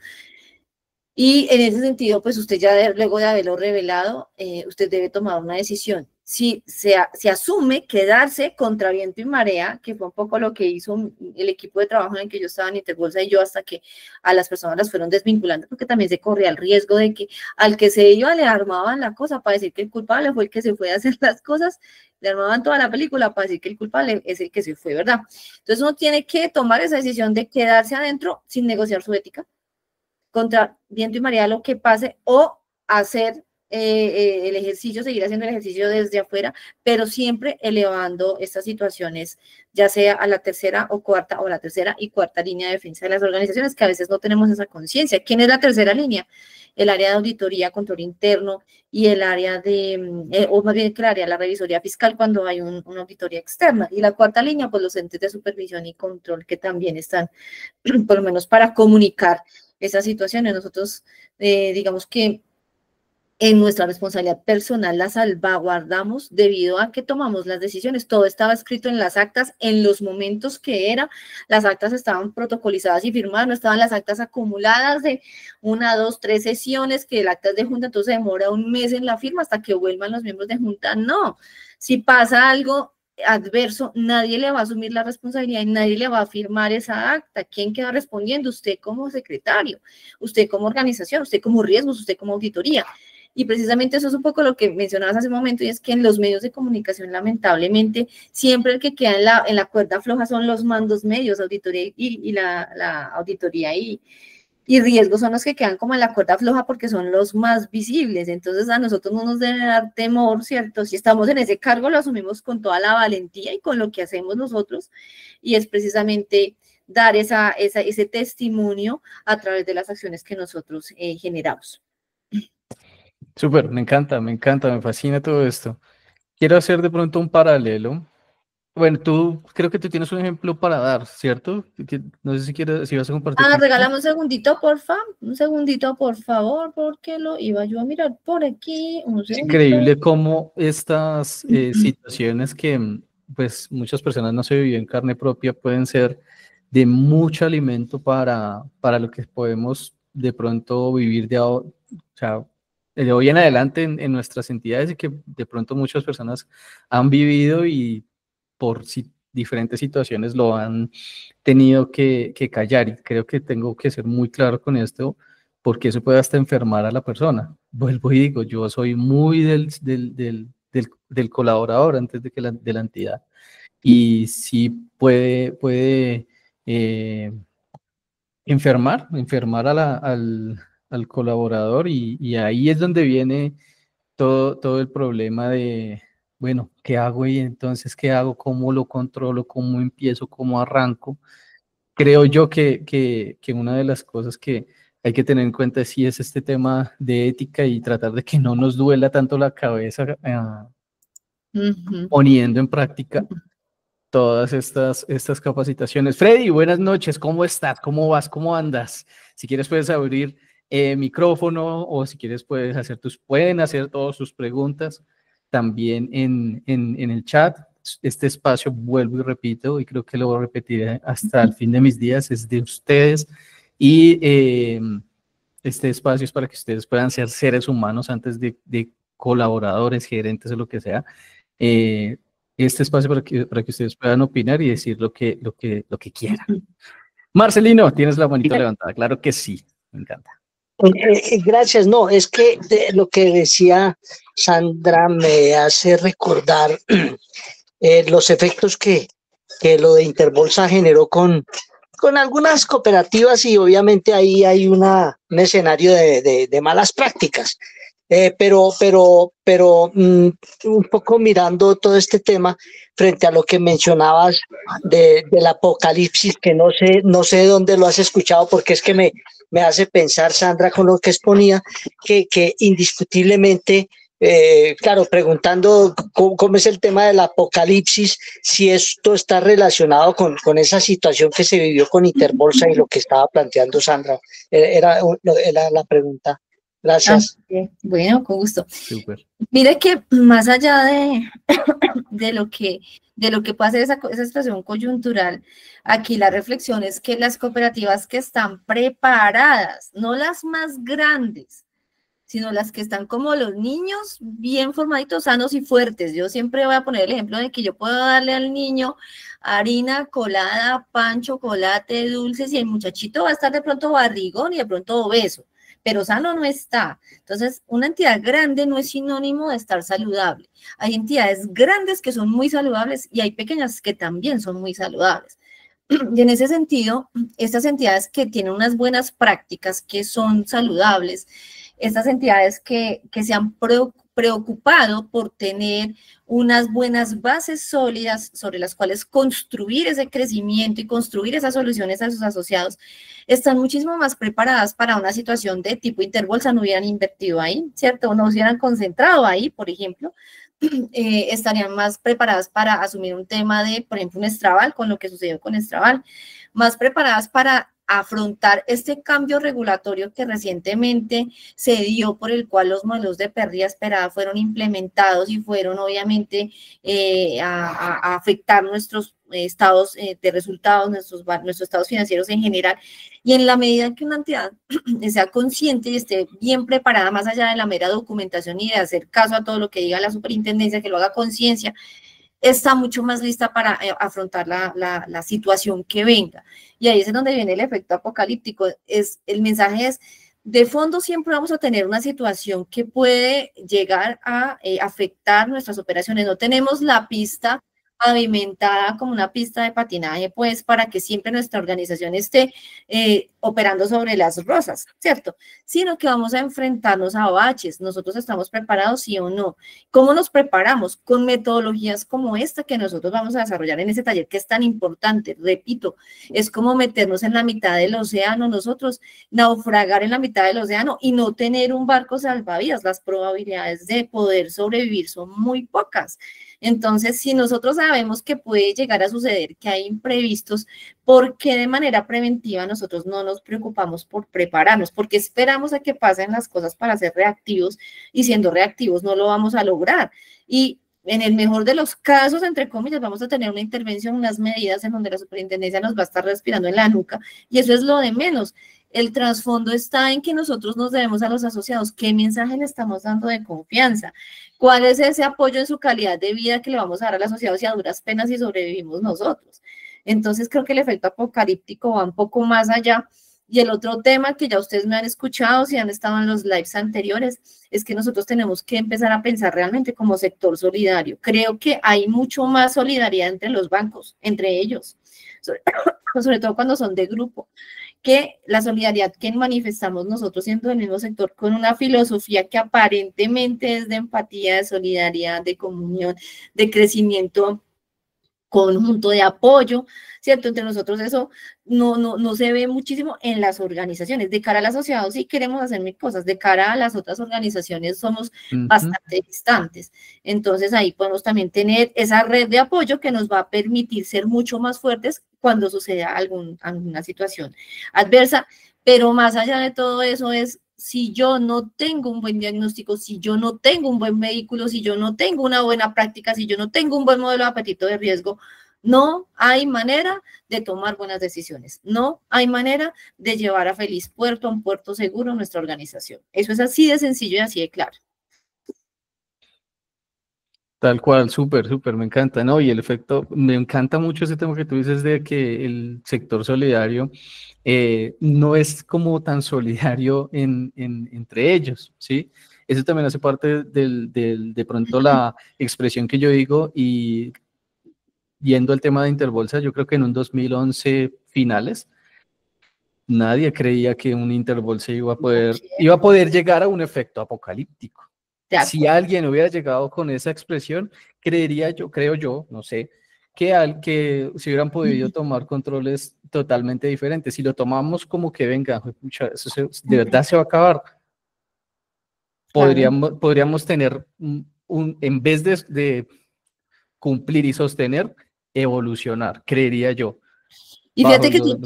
Y en ese sentido, pues usted ya luego de haberlo revelado, usted debe tomar una decisión. Si se asume quedarse contra viento y marea, que fue un poco lo que hizo el equipo de trabajo en el que yo estaba en Interbolsa y yo, hasta que a las personas las fueron desvinculando, porque también se corría el riesgo de que al que se iba le armaban la cosa para decir que el culpable fue el que se fue a hacer las cosas, le armaban toda la película para decir que el culpable es el que se fue, ¿verdad? Entonces uno tiene que tomar esa decisión de quedarse adentro sin negociar su ética, contra viento y marea lo que pase, o hacer el ejercicio, seguir haciendo el ejercicio desde afuera, pero siempre elevando estas situaciones, ya sea a la tercera o cuarta, o la tercera y cuarta línea de defensa de las organizaciones, que a veces no tenemos esa conciencia. ¿Quién es la tercera línea? El área de auditoría, control interno, y el área o más bien que el área de la revisoría fiscal cuando hay una auditoría externa. Y la cuarta línea, pues los entes de supervisión y control que también están, por lo menos para comunicar esas situaciones. Nosotros, digamos que en nuestra responsabilidad personal la salvaguardamos debido a que tomamos las decisiones. Todo estaba escrito en las actas en los momentos que era. Las actas estaban protocolizadas y firmadas, no estaban las actas acumuladas de 1, 2, 3 sesiones, que el acta es de junta, entonces demora un mes en la firma hasta que vuelvan los miembros de junta. No, si pasa algo adverso, nadie le va a asumir la responsabilidad y nadie le va a firmar esa acta. ¿Quién queda respondiendo? Usted como secretario, usted como organización, usted como riesgos, usted como auditoría. Y precisamente eso es un poco lo que mencionabas hace un momento, y es que en los medios de comunicación, lamentablemente, siempre el que queda en la cuerda floja son los mandos medios, auditoría y la auditoría y riesgos son los que quedan como en la cuerda floja porque son los más visibles. Entonces a nosotros no nos debe dar temor, ¿cierto? Si estamos en ese cargo, lo asumimos con toda la valentía y con lo que hacemos nosotros, y es precisamente dar ese testimonio a través de las acciones que nosotros generamos. Súper, me encanta, me fascina todo esto. Quiero hacer de pronto un paralelo. Bueno, creo que tú tienes un ejemplo para dar, ¿cierto? No sé si vas a compartir. Regálame un segundito, por favor, porque lo iba yo a mirar por aquí. Es increíble cómo estas situaciones que pues muchas personas no se viven en carne propia pueden ser de mucho alimento para lo que podemos de pronto vivir o sea, de hoy en adelante en nuestras entidades, y que de pronto muchas personas han vivido y por diferentes situaciones lo han tenido que callar, y creo que tengo que ser muy claro con esto, porque eso puede hasta enfermar a la persona. Vuelvo y digo, yo soy muy del colaborador antes de que de la entidad. Y sí puede enfermar al colaborador, y ahí es donde viene todo el problema de, bueno, ¿qué hago? Y entonces, ¿qué hago? ¿Cómo lo controlo? ¿Cómo empiezo? ¿Cómo arranco? Creo yo que una de las cosas que hay que tener en cuenta sí es este tema de ética, y tratar de que no nos duela tanto la cabeza poniendo en práctica todas estas capacitaciones. Freddy, buenas noches, ¿cómo estás? ¿Cómo vas? ¿Cómo andas? Si quieres puedes abrir micrófono, o si quieres pueden hacer todas sus preguntas también en el chat. Este espacio, vuelvo y repito, y creo que lo repetiré hasta el fin de mis días, es de ustedes, y este espacio es para que ustedes puedan ser seres humanos antes de colaboradores, gerentes o lo que sea. Este espacio para que ustedes puedan opinar y decir lo que quieran. Marcelino, tienes la manita levantada. Claro que sí, me encanta. Gracias. No, es que lo que decía Sandra me hace recordar los efectos que lo de Interbolsa generó con algunas cooperativas, y obviamente ahí hay un escenario de malas prácticas. Pero un poco mirando todo este tema frente a lo que mencionabas del apocalipsis, que no sé dónde lo has escuchado, porque es que me hace pensar, Sandra, con lo que exponía, que indiscutiblemente, claro, preguntando cómo es el tema del apocalipsis, si esto está relacionado con esa situación que se vivió con Interbolsa y lo que estaba planteando Sandra. Era la pregunta. Gracias. Bueno, con gusto. Súper. Mire que más allá de lo que puede ser esa situación coyuntural, aquí la reflexión es que las cooperativas que están preparadas, no las más grandes, sino las que están como los niños, bien formaditos, sanos y fuertes. Yo siempre voy a poner el ejemplo de que yo puedo darle al niño harina colada, pan, chocolate, dulces, y el muchachito va a estar de pronto barrigón y de pronto obeso, pero sano no está. Entonces, una entidad grande no es sinónimo de estar saludable. Hay entidades grandes que son muy saludables y hay pequeñas que también son muy saludables. Y en ese sentido, estas entidades que tienen unas buenas prácticas, que son saludables, estas entidades que se han preocupado por tener unas buenas bases sólidas sobre las cuales construir ese crecimiento y construir esas soluciones a sus asociados, están muchísimo más preparadas para una situación de tipo Interbolsa. No hubieran invertido ahí, ¿cierto? O no se hubieran concentrado ahí, por ejemplo. Estarían más preparadas para asumir un tema de, por ejemplo, un Extraval, con lo que sucedió con Extraval, más preparadas para afrontar este cambio regulatorio que recientemente se dio, por el cual los modelos de pérdida esperada fueron implementados y fueron obviamente a afectar nuestros estados de resultados, nuestros estados financieros en general. Y en la medida en que una entidad sea consciente y esté bien preparada, más allá de la mera documentación y de hacer caso a todo lo que diga la superintendencia, que lo haga conciencia, está mucho más lista para afrontar la situación que venga. Y ahí es donde viene el efecto apocalíptico. El mensaje es, de fondo siempre vamos a tener una situación que puede llegar a afectar nuestras operaciones. No tenemos la pista pavimentada como una pista de patinaje, pues, para que siempre nuestra organización esté operando sobre las rosas, ¿cierto? Sino que vamos a enfrentarnos a baches. ¿Nosotros estamos preparados, sí o no? ¿Cómo nos preparamos? Con metodologías como esta que nosotros vamos a desarrollar en ese taller, que es tan importante. Repito, es como meternos en la mitad del océano, nosotros naufragar en la mitad del océano y no tener un barco salvavidas. Las probabilidades de poder sobrevivir son muy pocas. Entonces, si nosotros sabemos que puede llegar a suceder, que hay imprevistos, ¿por qué de manera preventiva nosotros no nos preocupamos por prepararnos? Porque esperamos a que pasen las cosas para ser reactivos, y siendo reactivos no lo vamos a lograr. Y en el mejor de los casos, entre comillas, vamos a tener una intervención, unas medidas en donde la superintendencia nos va a estar respirando en la nuca, y eso es lo de menos. El trasfondo está en que nosotros nos debemos a los asociados. ¿Qué mensaje le estamos dando de confianza? ¿Cuál es ese apoyo en su calidad de vida que le vamos a dar al asociado si a duras penas y sobrevivimos nosotros? Entonces creo que el efecto apocalíptico va un poco más allá, Y el otro tema que ya ustedes me han escuchado, si han estado en los lives anteriores, es que nosotros tenemos que empezar a pensar realmente como sector solidario. Creo que hay mucho más solidaridad entre los bancos, entre ellos, sobre todo cuando son de grupo, que la solidaridad que manifestamos nosotros siendo del mismo sector con una filosofía que aparentemente es de empatía, de solidaridad, de comunión, de crecimiento conjunto, de apoyo, ¿cierto? Entre nosotros eso no se ve muchísimo en las organizaciones. De cara a la sociedad sí queremos hacer mil cosas, de cara a las otras organizaciones somos bastante distantes. Entonces ahí podemos también tener esa red de apoyo que nos va a permitir ser mucho más fuertes cuando suceda alguna situación adversa, pero más allá de todo eso es, si yo no tengo un buen diagnóstico, si yo no tengo un buen vehículo, si yo no tengo una buena práctica, si yo no tengo un buen modelo de apetito de riesgo, no hay manera de tomar buenas decisiones, no hay manera de llevar a feliz puerto, a un puerto seguro nuestra organización. Eso es así de sencillo y así de claro. Tal cual, súper, súper, me encanta, ¿no? Y el efecto, me encanta mucho ese tema que tú dices de que el sector solidario no es como tan solidario entre ellos, ¿sí? Eso también hace parte de pronto la expresión que yo digo y yendo al tema de Interbolsa, yo creo que en un 2011 finales, nadie creía que un Interbolsa iba a poder llegar a un efecto apocalíptico. Si alguien hubiera llegado con esa expresión, creo yo, no sé, que se hubieran podido tomar controles totalmente diferentes. Si lo tomamos como que venga, pucha, de verdad se va a acabar. Podríamos tener en vez de cumplir y sostener, evolucionar, creería yo. Y fíjate que tú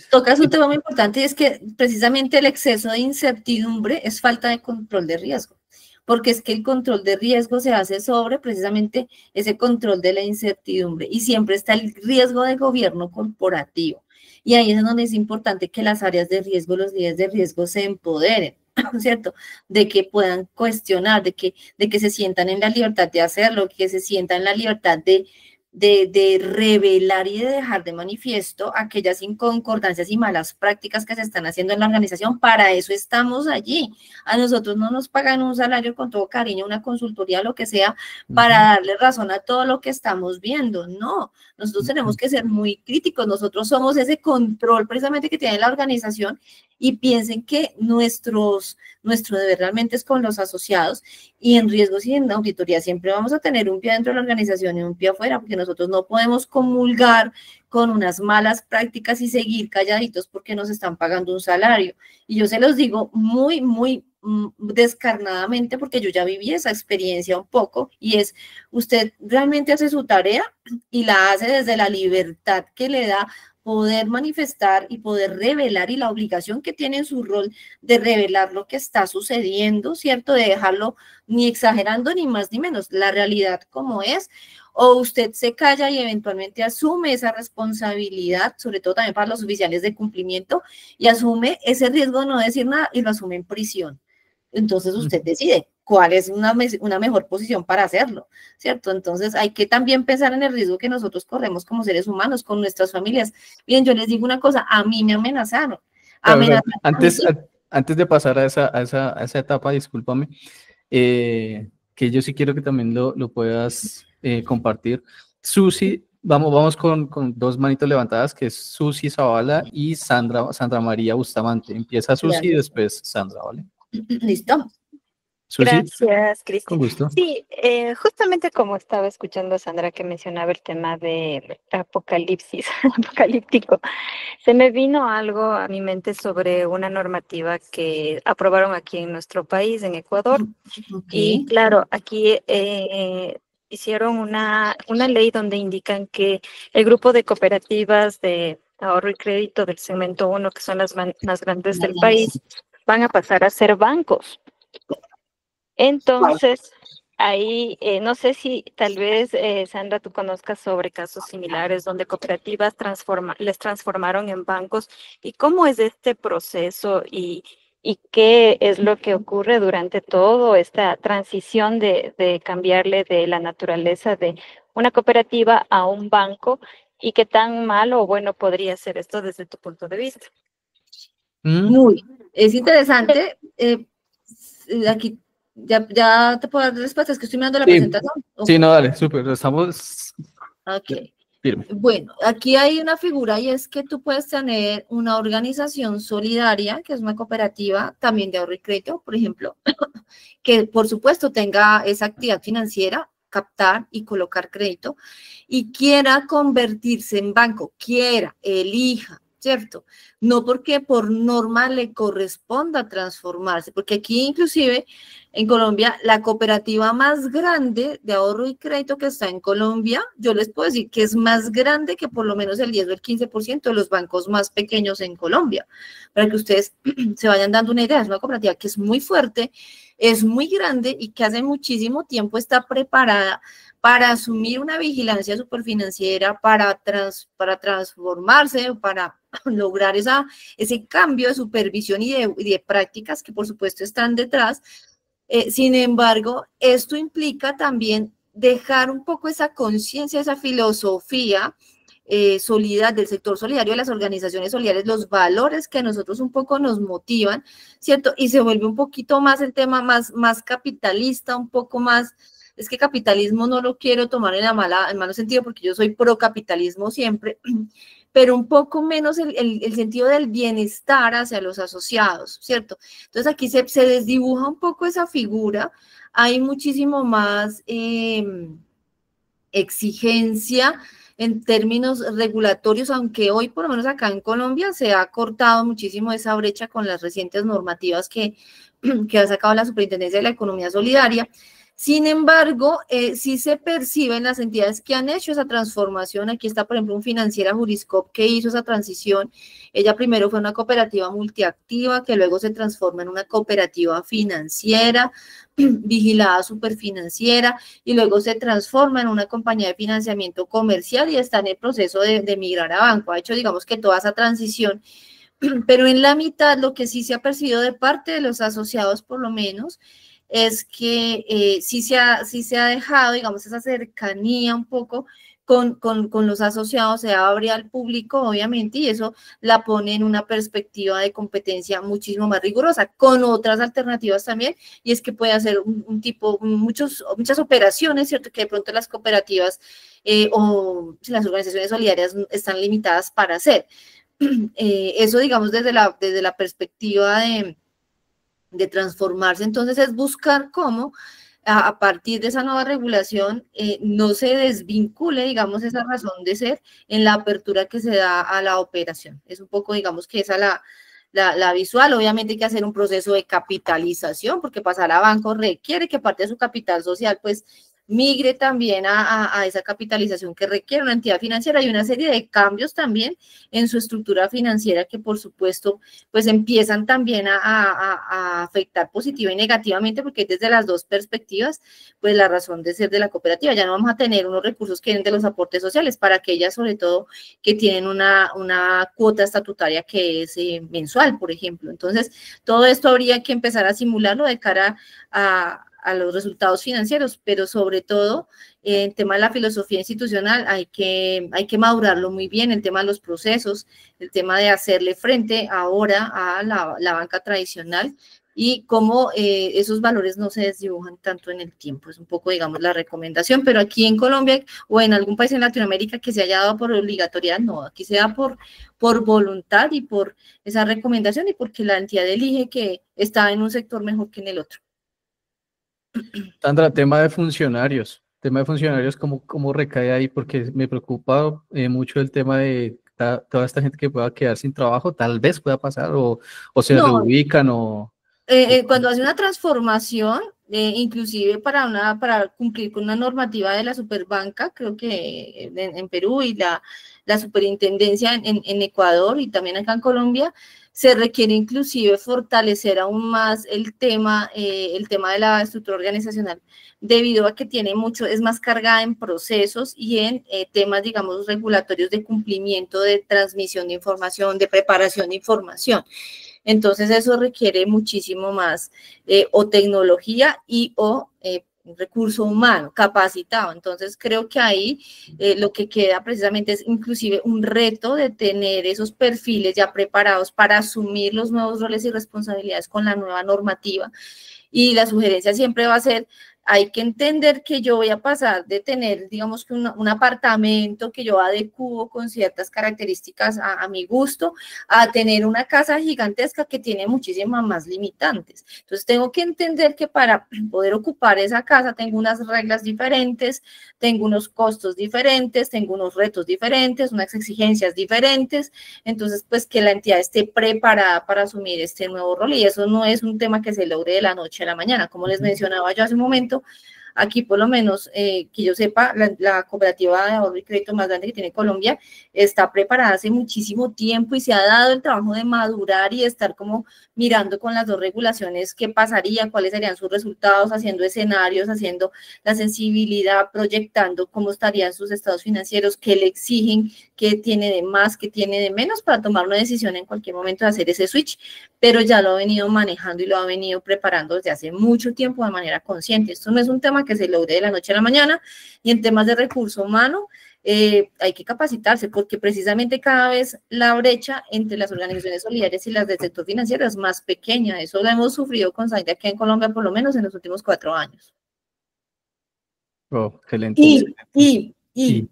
tocas un tema muy importante y es que precisamente el exceso de incertidumbre es falta de control de riesgo, porque es que el control de riesgo se hace sobre precisamente ese control de la incertidumbre y siempre está el riesgo de gobierno corporativo. Y ahí es donde es importante que las áreas de riesgo, los líderes de riesgo se empoderen, ¿cierto? De que puedan cuestionar, de que se sientan en la libertad de hacerlo, que se sientan en la libertad de revelar y de dejar de manifiesto aquellas inconcordancias y malas prácticas que se están haciendo en la organización. Para eso estamos allí. A nosotros no nos pagan un salario con todo cariño, una consultoría, lo que sea, para darle razón a todo lo que estamos viendo. No, nosotros tenemos que ser muy críticos. Nosotros somos ese control precisamente que tiene la organización y piensen que nuestro deber realmente es con los asociados y en riesgos y en auditoría siempre vamos a tener un pie dentro de la organización y un pie afuera, porque nosotros no podemos comulgar con unas malas prácticas y seguir calladitos porque nos están pagando un salario. Y yo se los digo muy, muy descarnadamente porque yo ya viví esa experiencia un poco y es, usted realmente hace su tarea y la hace desde la libertad que le da poder manifestar y poder revelar y la obligación que tiene en su rol de revelar lo que está sucediendo, ¿cierto? De dejarlo ni exagerando ni más ni menos, la realidad como es, o usted se calla y eventualmente asume esa responsabilidad, sobre todo también para los oficiales de cumplimiento, y asume ese riesgo de no decir nada y lo asume en prisión. Entonces usted decide cuál es una mejor posición para hacerlo, ¿cierto? Entonces hay que también pensar en el riesgo que nosotros corremos como seres humanos con nuestras familias. Bien, yo les digo una cosa, a mí me amenazaron. Antes de pasar a esa etapa, discúlpame, que yo sí quiero que también lo puedas compartir. Susi, vamos con dos manitos levantadas, que es Susi Zavala y Sandra María Bustamante. Empieza Susi y después Sandra, ¿vale? Listo. Susi, gracias, Cristi. Con gusto. Sí, justamente como estaba escuchando a Sandra que mencionaba el tema de apocalipsis, apocalíptico, se me vino algo a mi mente sobre una normativa que aprobaron aquí en nuestro país, en Ecuador. Y claro, aquí hicieron una ley donde indican que el grupo de cooperativas de ahorro y crédito del segmento 1, que son las más grandes del país, van a pasar a ser bancos. Entonces, ahí no sé si tal vez, Sandra, tú conozcas sobre casos similares donde cooperativas les transformaron en bancos y cómo es este proceso y qué es lo que ocurre durante toda esta transición de cambiarle de la naturaleza de una cooperativa a un banco y qué tan malo o bueno podría ser esto desde tu punto de vista. Es interesante. Aquí ya te puedo dar respuestas, es que estoy mirando la presentación. Sí, no, dale, súper, estamos... Ok. Firme. Bueno, aquí hay una figura y es que tú puedes tener una organización solidaria, que es una cooperativa también de ahorro y crédito, por ejemplo, que por supuesto tenga esa actividad financiera, captar y colocar crédito, y quiera convertirse en banco, elija, ¿cierto? No porque por norma le corresponda transformarse, porque aquí inclusive en Colombia la cooperativa más grande de ahorro y crédito que está en Colombia, yo les puedo decir que es más grande que por lo menos el 10 o el 15% de los bancos más pequeños en Colombia, para que ustedes se vayan dando una idea. Es una cooperativa que es muy fuerte, es muy grande y que hace muchísimo tiempo está preparada para asumir una vigilancia superfinanciera, para transformarse, para lograr ese cambio de supervisión y de prácticas que por supuesto están detrás. Sin embargo, esto implica también dejar un poco esa conciencia, esa filosofía del sector solidario, de las organizaciones solidarias, los valores que a nosotros un poco nos motivan, ¿cierto? Y se vuelve un poquito más el tema más capitalista, un poco más, es que capitalismo no lo quiero tomar en malo sentido porque yo soy pro capitalismo siempre, pero un poco menos el sentido del bienestar hacia los asociados, ¿cierto? Entonces aquí se desdibuja un poco esa figura, hay muchísimo más exigencia en términos regulatorios, aunque hoy por lo menos acá en Colombia se ha cortado muchísimo esa brecha con las recientes normativas que ha sacado la Superintendencia de la Economía Solidaria. Sin embargo, sí se perciben las entidades que han hecho esa transformación. Aquí está, por ejemplo, un Financiera Juriscop que hizo esa transición. Ella primero fue una cooperativa multiactiva, que luego se transforma en una cooperativa financiera, vigilada superfinanciera, y luego se transforma en una compañía de financiamiento comercial y está en el proceso de migrar a banco. Ha hecho, digamos, que toda esa transición, pero en la mitad lo que sí se ha percibido de parte de los asociados, por lo menos, es que sí se ha dejado, digamos, esa cercanía un poco con los asociados, se abre al público, obviamente, y eso la pone en una perspectiva de competencia muchísimo más rigurosa, con otras alternativas también, y es que puede hacer muchas operaciones, ¿cierto? Que de pronto las cooperativas o las organizaciones solidarias están limitadas para hacer. Eso, digamos, desde la perspectiva de transformarse. Entonces es buscar cómo a partir de esa nueva regulación no se desvincule, digamos, esa razón de ser en la apertura que se da a la operación. Es un poco, digamos, que esa la visual. Obviamente hay que hacer un proceso de capitalización, porque pasar a banco requiere que parte de su capital social, pues, migre también a esa capitalización que requiere una entidad financiera, y una serie de cambios también en su estructura financiera que por supuesto pues empiezan también a afectar positiva y negativamente, porque desde las dos perspectivas pues la razón de ser de la cooperativa. Ya no vamos a tener unos recursos que vienen de los aportes sociales para aquellas sobre todo que tienen una cuota estatutaria que es mensual, por ejemplo. Entonces todo esto habría que empezar a simularlo de cara a los resultados financieros, pero sobre todo en tema de la filosofía institucional hay que madurarlo muy bien, el tema de los procesos, el tema de hacerle frente ahora a la banca tradicional y cómo esos valores no se desdibujan tanto en el tiempo. Es un poco, digamos, la recomendación, pero aquí en Colombia o en algún país en Latinoamérica que se haya dado por obligatoriedad, no, aquí se da por voluntad y por esa recomendación y porque la entidad elige que está en un sector mejor que en el otro. Sandra, tema de funcionarios, ¿cómo recae ahí? Porque me preocupa mucho el tema de toda esta gente que pueda quedar sin trabajo, tal vez pueda pasar, o se reubican, cuando hace una transformación, inclusive para cumplir con una normativa de la Superbanca, creo que en Perú y la superintendencia en Ecuador y también acá en Colombia, se requiere inclusive fortalecer aún más el tema de la estructura organizacional, debido a que es más cargada en procesos y en temas, digamos, regulatorios de cumplimiento, de transmisión de información, de preparación de información. Entonces eso requiere muchísimo más o tecnología y un recurso humano, capacitado. Entonces creo que ahí lo que queda precisamente es inclusive un reto de tener esos perfiles ya preparados para asumir los nuevos roles y responsabilidades con la nueva normativa. Y la sugerencia siempre va a ser, hay que entender que yo voy a pasar de tener, digamos, que un apartamento que yo adecuo con ciertas características a mi gusto, a tener una casa gigantesca que tiene muchísimas más limitantes. Entonces, tengo que entender que para poder ocupar esa casa tengo unas reglas diferentes, tengo unos costos diferentes, tengo unos retos diferentes, unas exigencias diferentes. Entonces, pues, que la entidad esté preparada para asumir este nuevo rol. Y eso no es un tema que se logre de la noche a la mañana. Como les mencionaba yo hace un momento, aquí por lo menos que yo sepa, la cooperativa de ahorro y crédito más grande que tiene Colombia está preparada hace muchísimo tiempo y se ha dado el trabajo de madurar y estar como mirando con las dos regulaciones qué pasaría, cuáles serían sus resultados, haciendo escenarios, haciendo la sensibilidad, proyectando cómo estarían sus estados financieros, qué le exigen, qué tiene de más, qué tiene de menos para tomar una decisión en cualquier momento de hacer ese switch, pero ya lo ha venido manejando y lo ha venido preparando desde hace mucho tiempo de manera consciente. Esto no es un tema que se logre de la noche a la mañana, y en temas de recurso humano hay que capacitarse porque precisamente cada vez la brecha entre las organizaciones solidarias y las del sector financiero es más pequeña. Eso lo hemos sufrido con Saide aquí en Colombia por lo menos en los últimos 4 años. Oh, excelente. Y Y.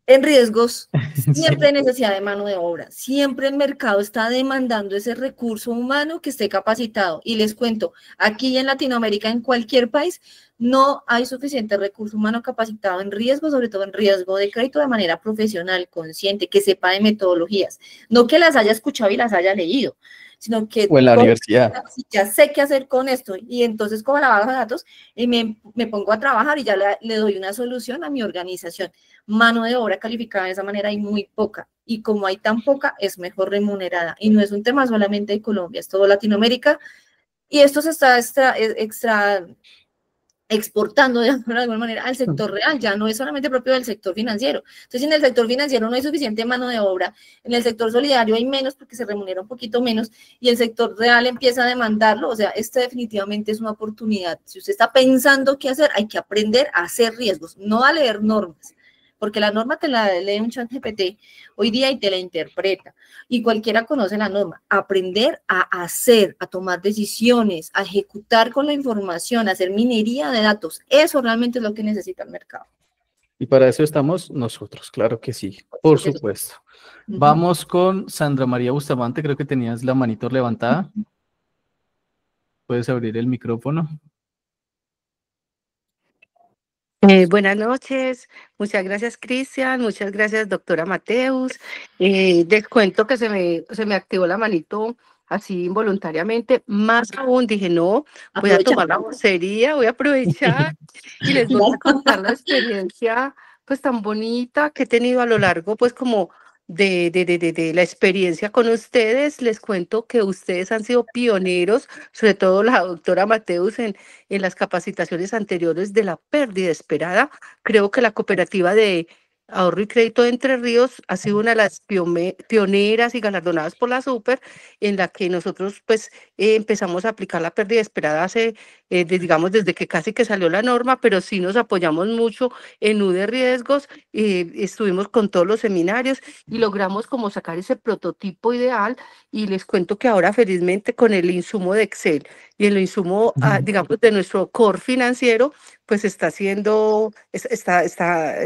en riesgos, Sí. siempre hay necesidad de mano de obra, siempre el mercado está demandando ese recurso humano que esté capacitado. Y les cuento, aquí en Latinoamérica, en cualquier país, no hay suficiente recurso humano capacitado en riesgo, sobre todo en riesgo de crédito de manera profesional, consciente, que sepa de metodologías, no que las haya escuchado y las haya leído, sino que O en la universidad. ya sé qué hacer con esto, y entonces cojo la base de datos y me pongo a trabajar y ya le doy una solución a mi organización. Mano de obra calificada de esa manera hay muy poca, y como hay tan poca, es mejor remunerada, y no es un tema solamente de Colombia, es todo Latinoamérica, y esto se está exportando de alguna manera al sector real, ya no es solamente propio del sector financiero. Entonces, si en el sector financiero no hay suficiente mano de obra, en el sector solidario hay menos porque se remunera un poquito menos, y el sector real empieza a demandarlo. O sea, esta definitivamente es una oportunidad. Si usted está pensando qué hacer, hay que aprender a hacer riesgos, no a leer normas, porque la norma te la lee un ChatGPT hoy día y te la interpreta, y cualquiera conoce la norma. Aprender a hacer, a tomar decisiones, a ejecutar con la información, a hacer minería de datos, eso realmente es lo que necesita el mercado. Y para eso estamos nosotros, claro que sí, por supuesto. Vamos con Sandra María Bustamante, creo que tenías la manito levantada. Puedes abrir el micrófono. Buenas noches, muchas gracias Cristian, muchas gracias doctora Mateus. Les cuento que se me activó la manito así involuntariamente, más aún dije no, voy a tomar la vocería, voy a aprovechar y les voy a contar la experiencia pues tan bonita que he tenido a lo largo pues como de la experiencia con ustedes. Les cuento que ustedes han sido pioneros, sobre todo la doctora Mateus en las capacitaciones anteriores de la pérdida esperada. Creo que la cooperativa de ahorro y crédito de Entre Ríos ha sido una de las pioneras y galardonadas por la Super, en la que nosotros pues empezamos a aplicar la pérdida esperada hace, digamos, desde que casi que salió la norma, pero sí nos apoyamos mucho en U de riesgos, estuvimos con todos los seminarios y logramos como sacar ese prototipo ideal, y les cuento que ahora felizmente con el insumo de Excel y el insumo, digamos, de nuestro core financiero, pues está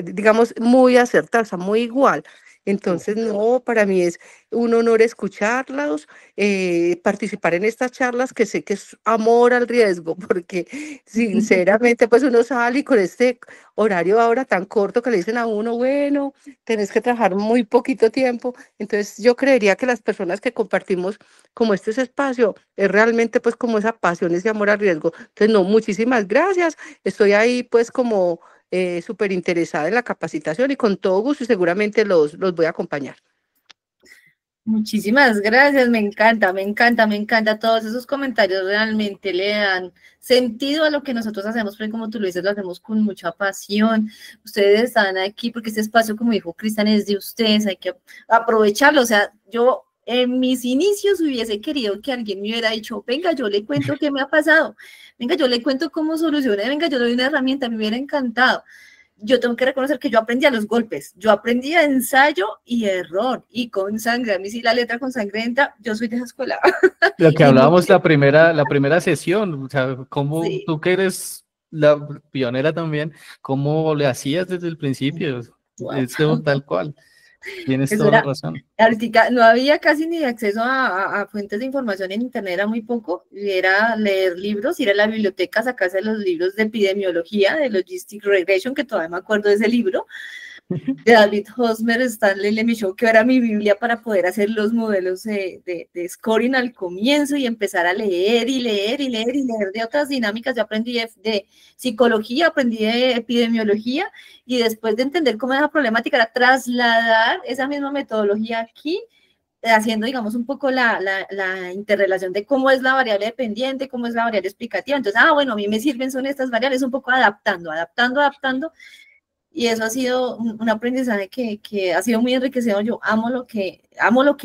digamos, muy acertado, está muy igual. Entonces, no, para mí es un honor escucharlos, participar en estas charlas, que sé que es amor al riesgo, porque sinceramente, pues uno sale y con este horario ahora tan corto que le dicen a uno, bueno, tenés que trabajar muy poquito tiempo. Entonces, yo creería que las personas que compartimos como este espacio es realmente pues como esa pasión, ese amor al riesgo. Entonces, no, muchísimas gracias. Estoy ahí pues como súper interesada en la capacitación y con todo gusto y seguramente los voy a acompañar. Muchísimas gracias, me encanta todos esos comentarios, realmente le dan sentido a lo que nosotros hacemos, porque como tú lo dices, lo hacemos con mucha pasión. Ustedes están aquí porque este espacio, como dijo Cristian, es de ustedes, hay que aprovecharlo. O sea, yo en mis inicios hubiese querido que alguien me hubiera dicho, venga, yo le cuento qué me ha pasado, venga, yo le cuento cómo solucioné, venga, yo le doy una herramienta, me hubiera encantado. Yo tengo que reconocer que yo aprendí a los golpes, yo aprendí a ensayo y error, y con sangre, a mí sí la letra con sangre entra, yo soy de esa escuela. Lo que Y no hablábamos que- la primera sesión, o sea, cómo sí. tú que eres la pionera también, cómo le hacías desde el principio, Wow. eso tal cual, tienes Eso toda la era, razón. ahorita no había casi ni acceso a fuentes de información en internet, era muy poco, y era leer libros, ir a la biblioteca, sacarse los libros de epidemiología, de Logistic Regression, que todavía me acuerdo de ese libro, de David Hosmer, Stanley Lemieux, que era mi Biblia para poder hacer los modelos de scoring al comienzo y empezar a leer y leer y leer y leer de otras dinámicas. Yo aprendí de psicología, aprendí de epidemiología y después de entender cómo era la problemática era trasladar esa misma metodología aquí, haciendo, digamos, un poco la interrelación de cómo es la variable dependiente, cómo es la variable explicativa. Entonces, bueno, a mí me sirven son estas variables, un poco adaptando. Y eso ha sido un aprendizaje que ha sido muy enriquecedor. Yo amo lo que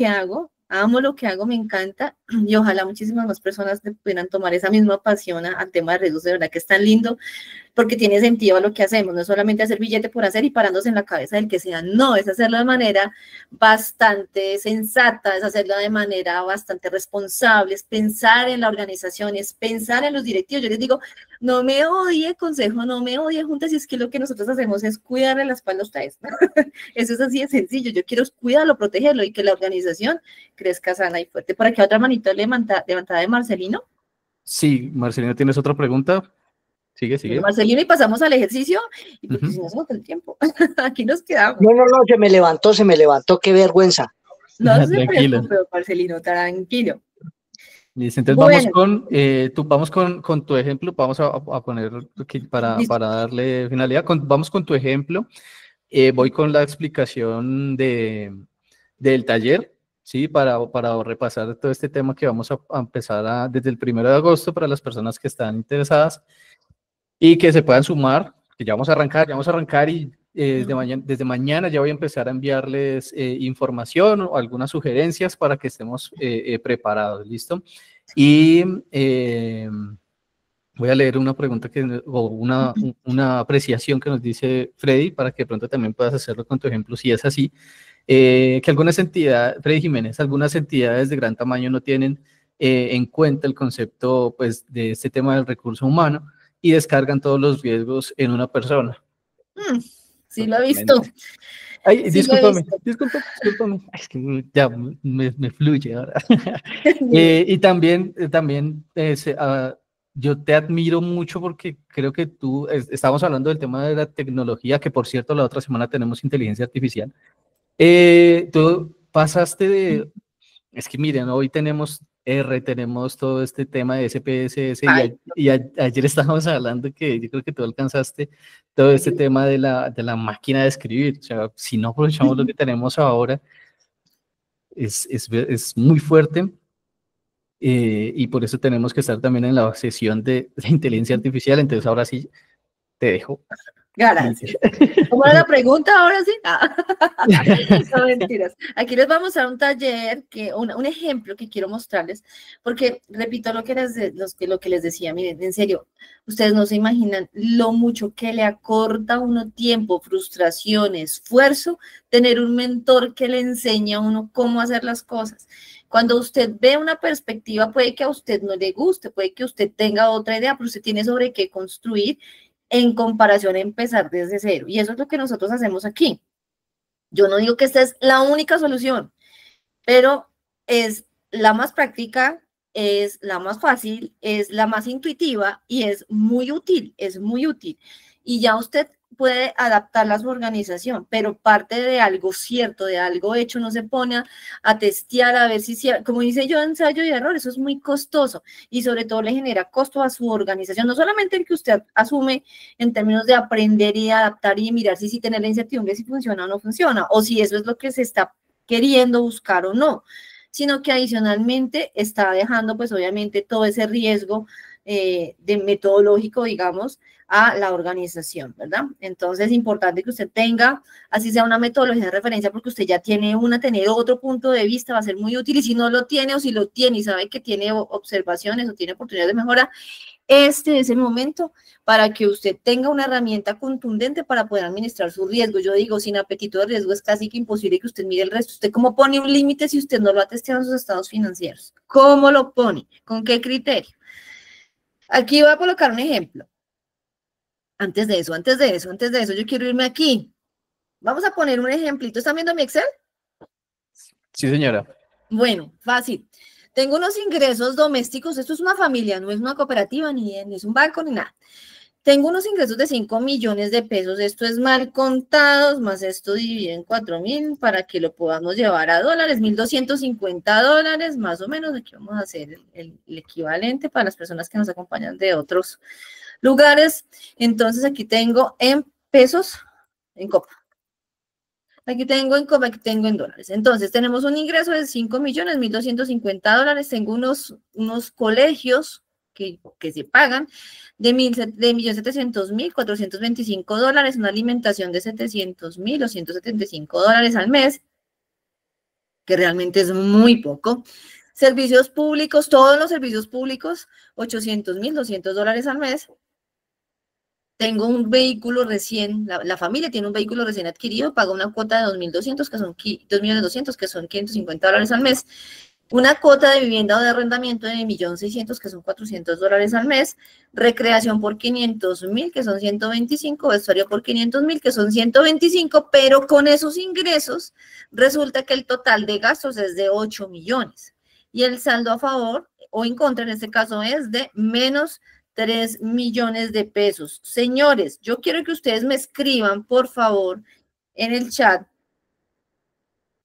hago, me encanta, y ojalá muchísimas más personas pudieran tomar esa misma pasión al tema de redes, de verdad que es tan lindo, porque tiene sentido a lo que hacemos, no es solamente hacer billete por hacer y parándose en la cabeza del que sea, no, es hacerlo de manera bastante sensata, es hacerlo de manera bastante responsable, es pensar en la organización, es pensar en los directivos. Yo les digo, no me odie consejo, no me odie junta, si es que lo que nosotros hacemos es cuidarle la espalda a ustedes. Eso es así de sencillo, yo quiero cuidarlo, protegerlo y que la organización crezca sana y fuerte. Por aquí otra manito levantada de Marcelino. Sí, Marcelino, ¿tienes otra pregunta? Sigue. Marcelino, y pasamos al ejercicio, y porque si no se nota el tiempo, aquí nos quedamos. No, se me levantó, qué vergüenza. No se Tranquilo. preocupe, Marcelino, tranquilo. Listo, entonces Bueno. vamos con tu ejemplo, vamos a poner para darle finalidad, vamos con tu ejemplo, voy con la explicación del taller, ¿sí? Para repasar todo este tema que vamos a empezar desde el 1 de agosto para las personas que están interesadas y que se puedan sumar, que ya vamos a arrancar y desde mañana ya voy a empezar a enviarles información o algunas sugerencias para que estemos preparados, ¿listo? Y voy a leer una pregunta o una apreciación que nos dice Freddy para que de pronto también puedas hacerlo con tu ejemplo, si es así. Que algunas entidades, Freddy Jiménez, algunas entidades de gran tamaño no tienen en cuenta el concepto pues, de este tema del recurso humano y descargan todos los riesgos en una persona. Sí, lo he visto. Ay, Sí, discúlpame. Es que ya me fluye ahora. Y también yo te admiro mucho porque creo que estamos hablando del tema de la tecnología, que por cierto la otra semana tenemos inteligencia artificial. Tú pasaste es que miren, hoy tenemos tenemos todo este tema de SPSS y ayer estábamos hablando que yo creo que tú alcanzaste todo este tema de la máquina de escribir. O sea, si no aprovechamos lo que tenemos ahora, es muy fuerte y por eso tenemos que estar también en la sesión de inteligencia artificial. Entonces ahora sí te dejo. Gracias. ¿Cómo era la pregunta ahora sí? No, mentiras. Aquí les vamos a dar un taller, un ejemplo que quiero mostrarles, porque repito lo que les decía, miren, en serio, ustedes no se imaginan lo mucho que le acorta a uno tiempo, frustración, esfuerzo, tener un mentor que le enseña a uno cómo hacer las cosas. Cuando usted ve una perspectiva, puede que a usted no le guste, puede que usted tenga otra idea, pero usted tiene sobre qué construir en comparación a empezar desde cero. Y eso es lo que nosotros hacemos aquí. Yo no digo que esta es la única solución, pero es la más práctica, es la más fácil, es la más intuitiva y es muy útil, Y ya usted puede adaptarla a su organización, pero parte de algo cierto, de algo hecho, no se pone a testear, a ver si, como dice yo, ensayo y error, eso es muy costoso y sobre todo le genera costo a su organización, no solamente el que usted asume en términos de aprender y adaptar y mirar si tener la incertidumbre si funciona o no funciona, o si eso es lo que se está queriendo buscar o no, sino que adicionalmente está dejando pues obviamente todo ese riesgo de metodológico, digamos, a la organización, ¿verdad? Entonces es importante que usted tenga, así sea una metodología de referencia, porque usted ya tiene tener otro punto de vista, va a ser muy útil, y si no lo tiene, o si lo tiene y sabe que tiene observaciones o tiene oportunidades de mejora, este es el momento para que usted tenga una herramienta contundente para poder administrar su riesgo. Yo digo, sin apetito de riesgo es casi que imposible que usted mire el resto. ¿Usted cómo pone un límite si usted no lo ha testeado en sus estados financieros? ¿Cómo lo pone? ¿Con qué criterio? Aquí voy a colocar un ejemplo. Antes de eso, yo quiero irme aquí. Vamos a poner un ejemplito. ¿Están viendo mi Excel? Sí, señora. Bueno, fácil. Tengo unos ingresos domésticos. Esto es una familia, no es una cooperativa, ni es un banco, ni nada. Tengo unos ingresos de 5 millones de pesos. Esto es mal contados, más esto dividido en 4.000 para que lo podamos llevar a dólares. $1.250, más o menos. Aquí vamos a hacer el equivalente para las personas que nos acompañan de otros lugares. Entonces, aquí tengo en pesos, en copa. Aquí tengo en copa, aquí tengo en dólares. Entonces, tenemos un ingreso de 5 millones, $1.250. Tengo unos colegios que se pagan de 1.700.000, $425, una alimentación de 700.000 o $175 al mes, que realmente es muy poco. Servicios públicos, todos los servicios públicos, $800.000, $200 al mes. Tengo un vehículo recién, la familia tiene un vehículo recién adquirido, paga una cuota de 2.200.000, que son $2.200.000, que son $550 al mes. Una cuota de vivienda o de arrendamiento de 1.600.000, que son $400 al mes. Recreación por 500.000, que son 125. Vestuario por 500.000, que son 125. Pero con esos ingresos, resulta que el total de gastos es de 8 millones. Y el saldo a favor o en contra, en este caso, es de menos 3 millones de pesos. Señores, yo quiero que ustedes me escriban, por favor, en el chat,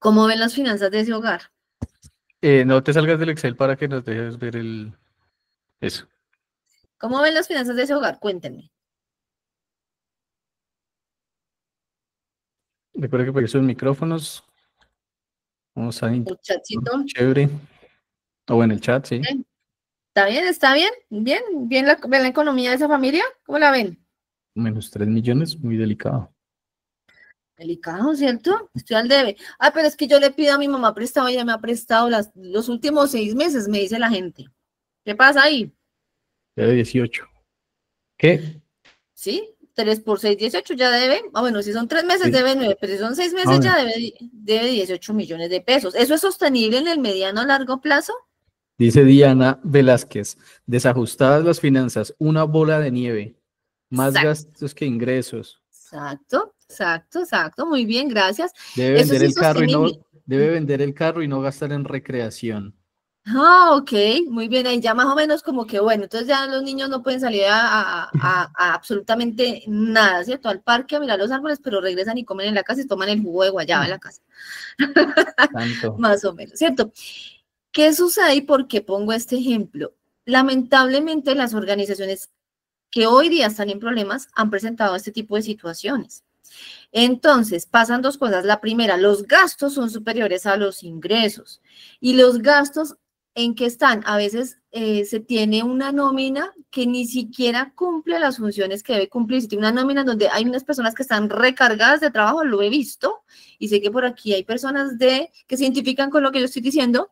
cómo ven las finanzas de ese hogar. No te salgas del Excel para que nos dejes ver eso. ¿Cómo ven las finanzas de ese hogar? Cuéntenme. Recuerda que por esos micrófonos. Vamos a El chatcito. Chévere. O en el chat, sí. ¿Está bien? ¿Está bien? ¿Bien? ¿Bien la economía de esa familia? ¿Cómo la ven? Menos 3 millones, muy delicado. Delicado, ¿cierto? Estoy al debe. Ah, pero es que yo le pido a mi mamá prestado, ella me ha prestado los últimos 6 meses, me dice la gente. ¿Qué pasa ahí? Debe 18. ¿Qué? ¿Sí? 3 por 6, 18 ya debe. Ah, bueno, si son 3 meses Sí. debe 9, pero si son 6 meses ya debe 18 millones de pesos. ¿Eso es sostenible en el mediano o largo plazo? Dice Diana Velázquez, desajustadas las finanzas, una bola de nieve, más gastos que ingresos. Exacto, muy bien, gracias. Debe Eso vender sí el es carro sostenible. debe vender el carro y no gastar en recreación. Ah, ok, muy bien, ahí ya más o menos como que bueno, entonces ya los niños no pueden salir a absolutamente nada, ¿cierto? Al parque a mirar los árboles, pero regresan y comen en la casa y toman el jugo de guayaba en la casa. Tanto. Más o menos, ¿cierto? ¿Qué sucede y por qué pongo este ejemplo? Lamentablemente las organizaciones que hoy día están en problemas han presentado este tipo de situaciones. Entonces, pasan dos cosas. La primera, los gastos son superiores a los ingresos. Y los gastos, ¿en qué están? A veces se tiene una nómina que ni siquiera cumple las funciones que debe cumplir. Se tiene una nómina donde hay unas personas que están recargadas de trabajo, lo he visto, y sé que por aquí hay personas que se identifican con lo que yo estoy diciendo,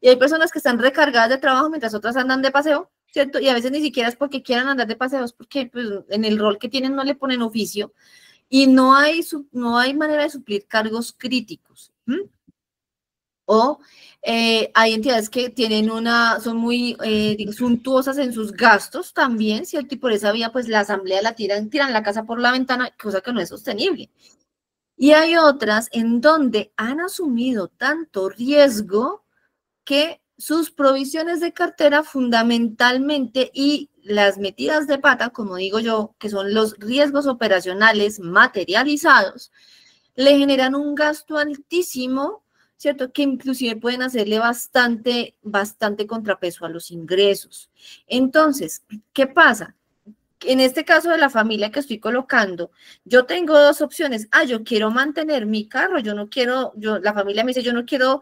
y hay personas que están recargadas de trabajo mientras otras andan de paseo, ¿cierto? Y a veces ni siquiera es porque quieran andar de paseo, es porque pues, en el rol que tienen no le ponen oficio. Y no hay manera de suplir cargos críticos. O hay entidades que son muy suntuosas en sus gastos también, ¿cierto? Y por esa vía, pues la asamblea tiran la casa por la ventana, cosa que no es sostenible. Y hay otras en donde han asumido tanto riesgo que sus provisiones de cartera fundamentalmente y las metidas de pata, como digo yo, que son los riesgos operacionales materializados, le generan un gasto altísimo, ¿cierto? Que inclusive pueden hacerle bastante contrapeso a los ingresos. Entonces, ¿qué pasa? En este caso de la familia que estoy colocando, yo tengo dos opciones. Yo quiero mantener mi carro, la familia me dice, yo no quiero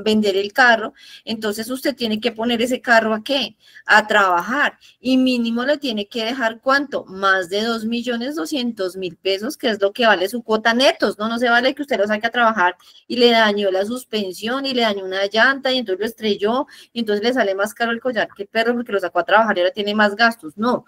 vender el carro, entonces usted tiene que poner ese carro ¿a qué? A trabajar, y mínimo le tiene que dejar ¿cuánto? Más de 2.200.000 pesos, que es lo que vale su cuota netos, ¿no? No se vale que usted lo saque a trabajar y le dañó la suspensión y le dañó una llanta y entonces lo estrelló y entonces le sale más caro el collar que el perro porque lo sacó a trabajar y ahora tiene más gastos, no.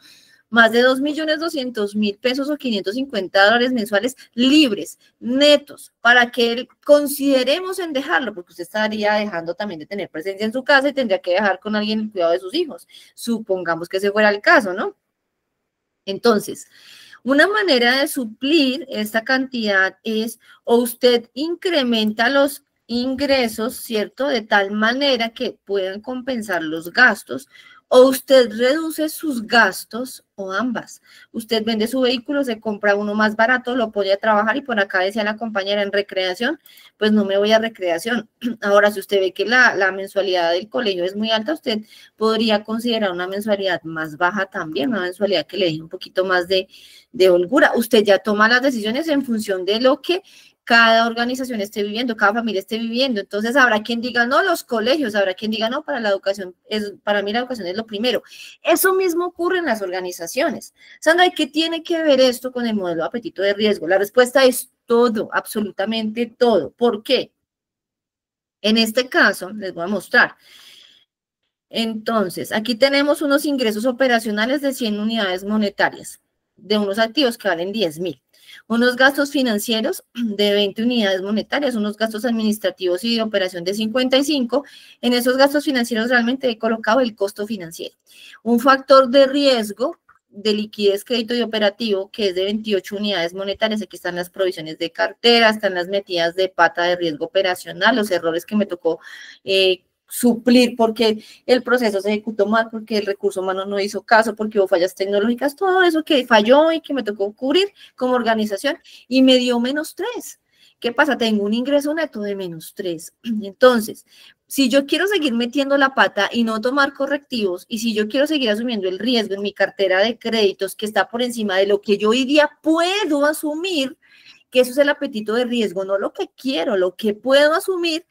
Más de 2.200.000 pesos o $550 mensuales libres, netos, para que consideremos en dejarlo, porque usted estaría dejando también de tener presencia en su casa y tendría que dejar con alguien el cuidado de sus hijos. Supongamos que ese fuera el caso, ¿no? Entonces, una manera de suplir esta cantidad es, o usted incrementa los ingresos, ¿cierto? De tal manera que puedan compensar los gastos, o usted reduce sus gastos, o ambas. Usted vende su vehículo, se compra uno más barato, lo pone a trabajar y por acá decía la compañera en recreación, pues no me voy a recreación. Ahora, si usted ve que la mensualidad del colegio es muy alta, usted podría considerar una mensualidad más baja también, una mensualidad que le dé un poquito más de holgura. Usted ya toma las decisiones en función de lo que cada organización esté viviendo, cada familia esté viviendo. Entonces habrá quien diga, no, los colegios, habrá quien diga, no, para la educación, para mí la educación es lo primero. Eso mismo ocurre en las organizaciones. Sandra, ¿qué tiene que ver esto con el modelo de apetito de riesgo? La respuesta es todo, absolutamente todo. ¿Por qué? En este caso, les voy a mostrar. Entonces, aquí tenemos unos ingresos operacionales de 100 unidades monetarias, de unos activos que valen 10.000. Unos gastos financieros de 20 unidades monetarias, unos gastos administrativos y de operación de 55. En esos gastos financieros realmente he colocado el costo financiero. Un factor de riesgo de liquidez, crédito y operativo que es de 28 unidades monetarias. Aquí están las provisiones de cartera, están las metidas de pata de riesgo operacional, los errores que me tocó suplir porque el proceso se ejecutó mal, porque el recurso humano no hizo caso, porque hubo fallas tecnológicas, todo eso que falló y que me tocó cubrir como organización y me dio -3. ¿Qué pasa? Tengo un ingreso neto de -3. Entonces, si yo quiero seguir metiendo la pata y no tomar correctivos, y si yo quiero seguir asumiendo el riesgo en mi cartera de créditos que está por encima de lo que yo hoy día puedo asumir, que eso es el apetito de riesgo, no lo que quiero, lo que puedo asumir,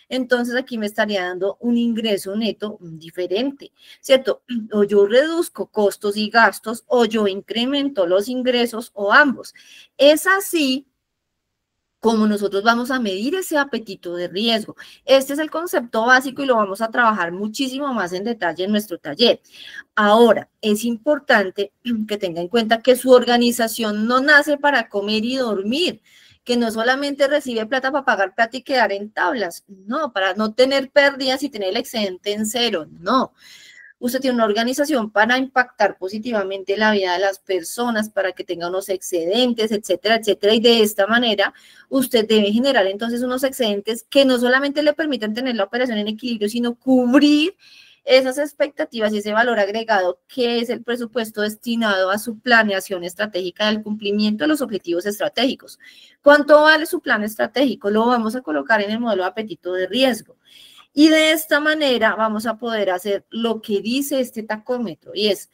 entonces aquí me estaría dando un ingreso neto diferente, ¿cierto? O yo reduzco costos y gastos, o yo incremento los ingresos, o ambos. Es así como nosotros vamos a medir ese apetito de riesgo. Este es el concepto básico y lo vamos a trabajar muchísimo más en detalle en nuestro taller. Ahora, es importante que tenga en cuenta que su organización no nace para comer y dormir, que no solamente recibe plata para pagar plata y quedar en tablas, no, para no tener pérdidas y tener el excedente en cero, no. Usted tiene una organización para impactar positivamente la vida de las personas, para que tenga unos excedentes, etcétera, etcétera, y de esta manera usted debe generar entonces unos excedentes que no solamente le permitan tener la operación en equilibrio, sino cubrir esas expectativas y ese valor agregado que es el presupuesto destinado a su planeación estratégica del cumplimiento de los objetivos estratégicos. ¿Cuánto vale su plan estratégico? Lo vamos a colocar en el modelo de apetito de riesgo. Y de esta manera vamos a poder hacer lo que dice este tacómetro, y es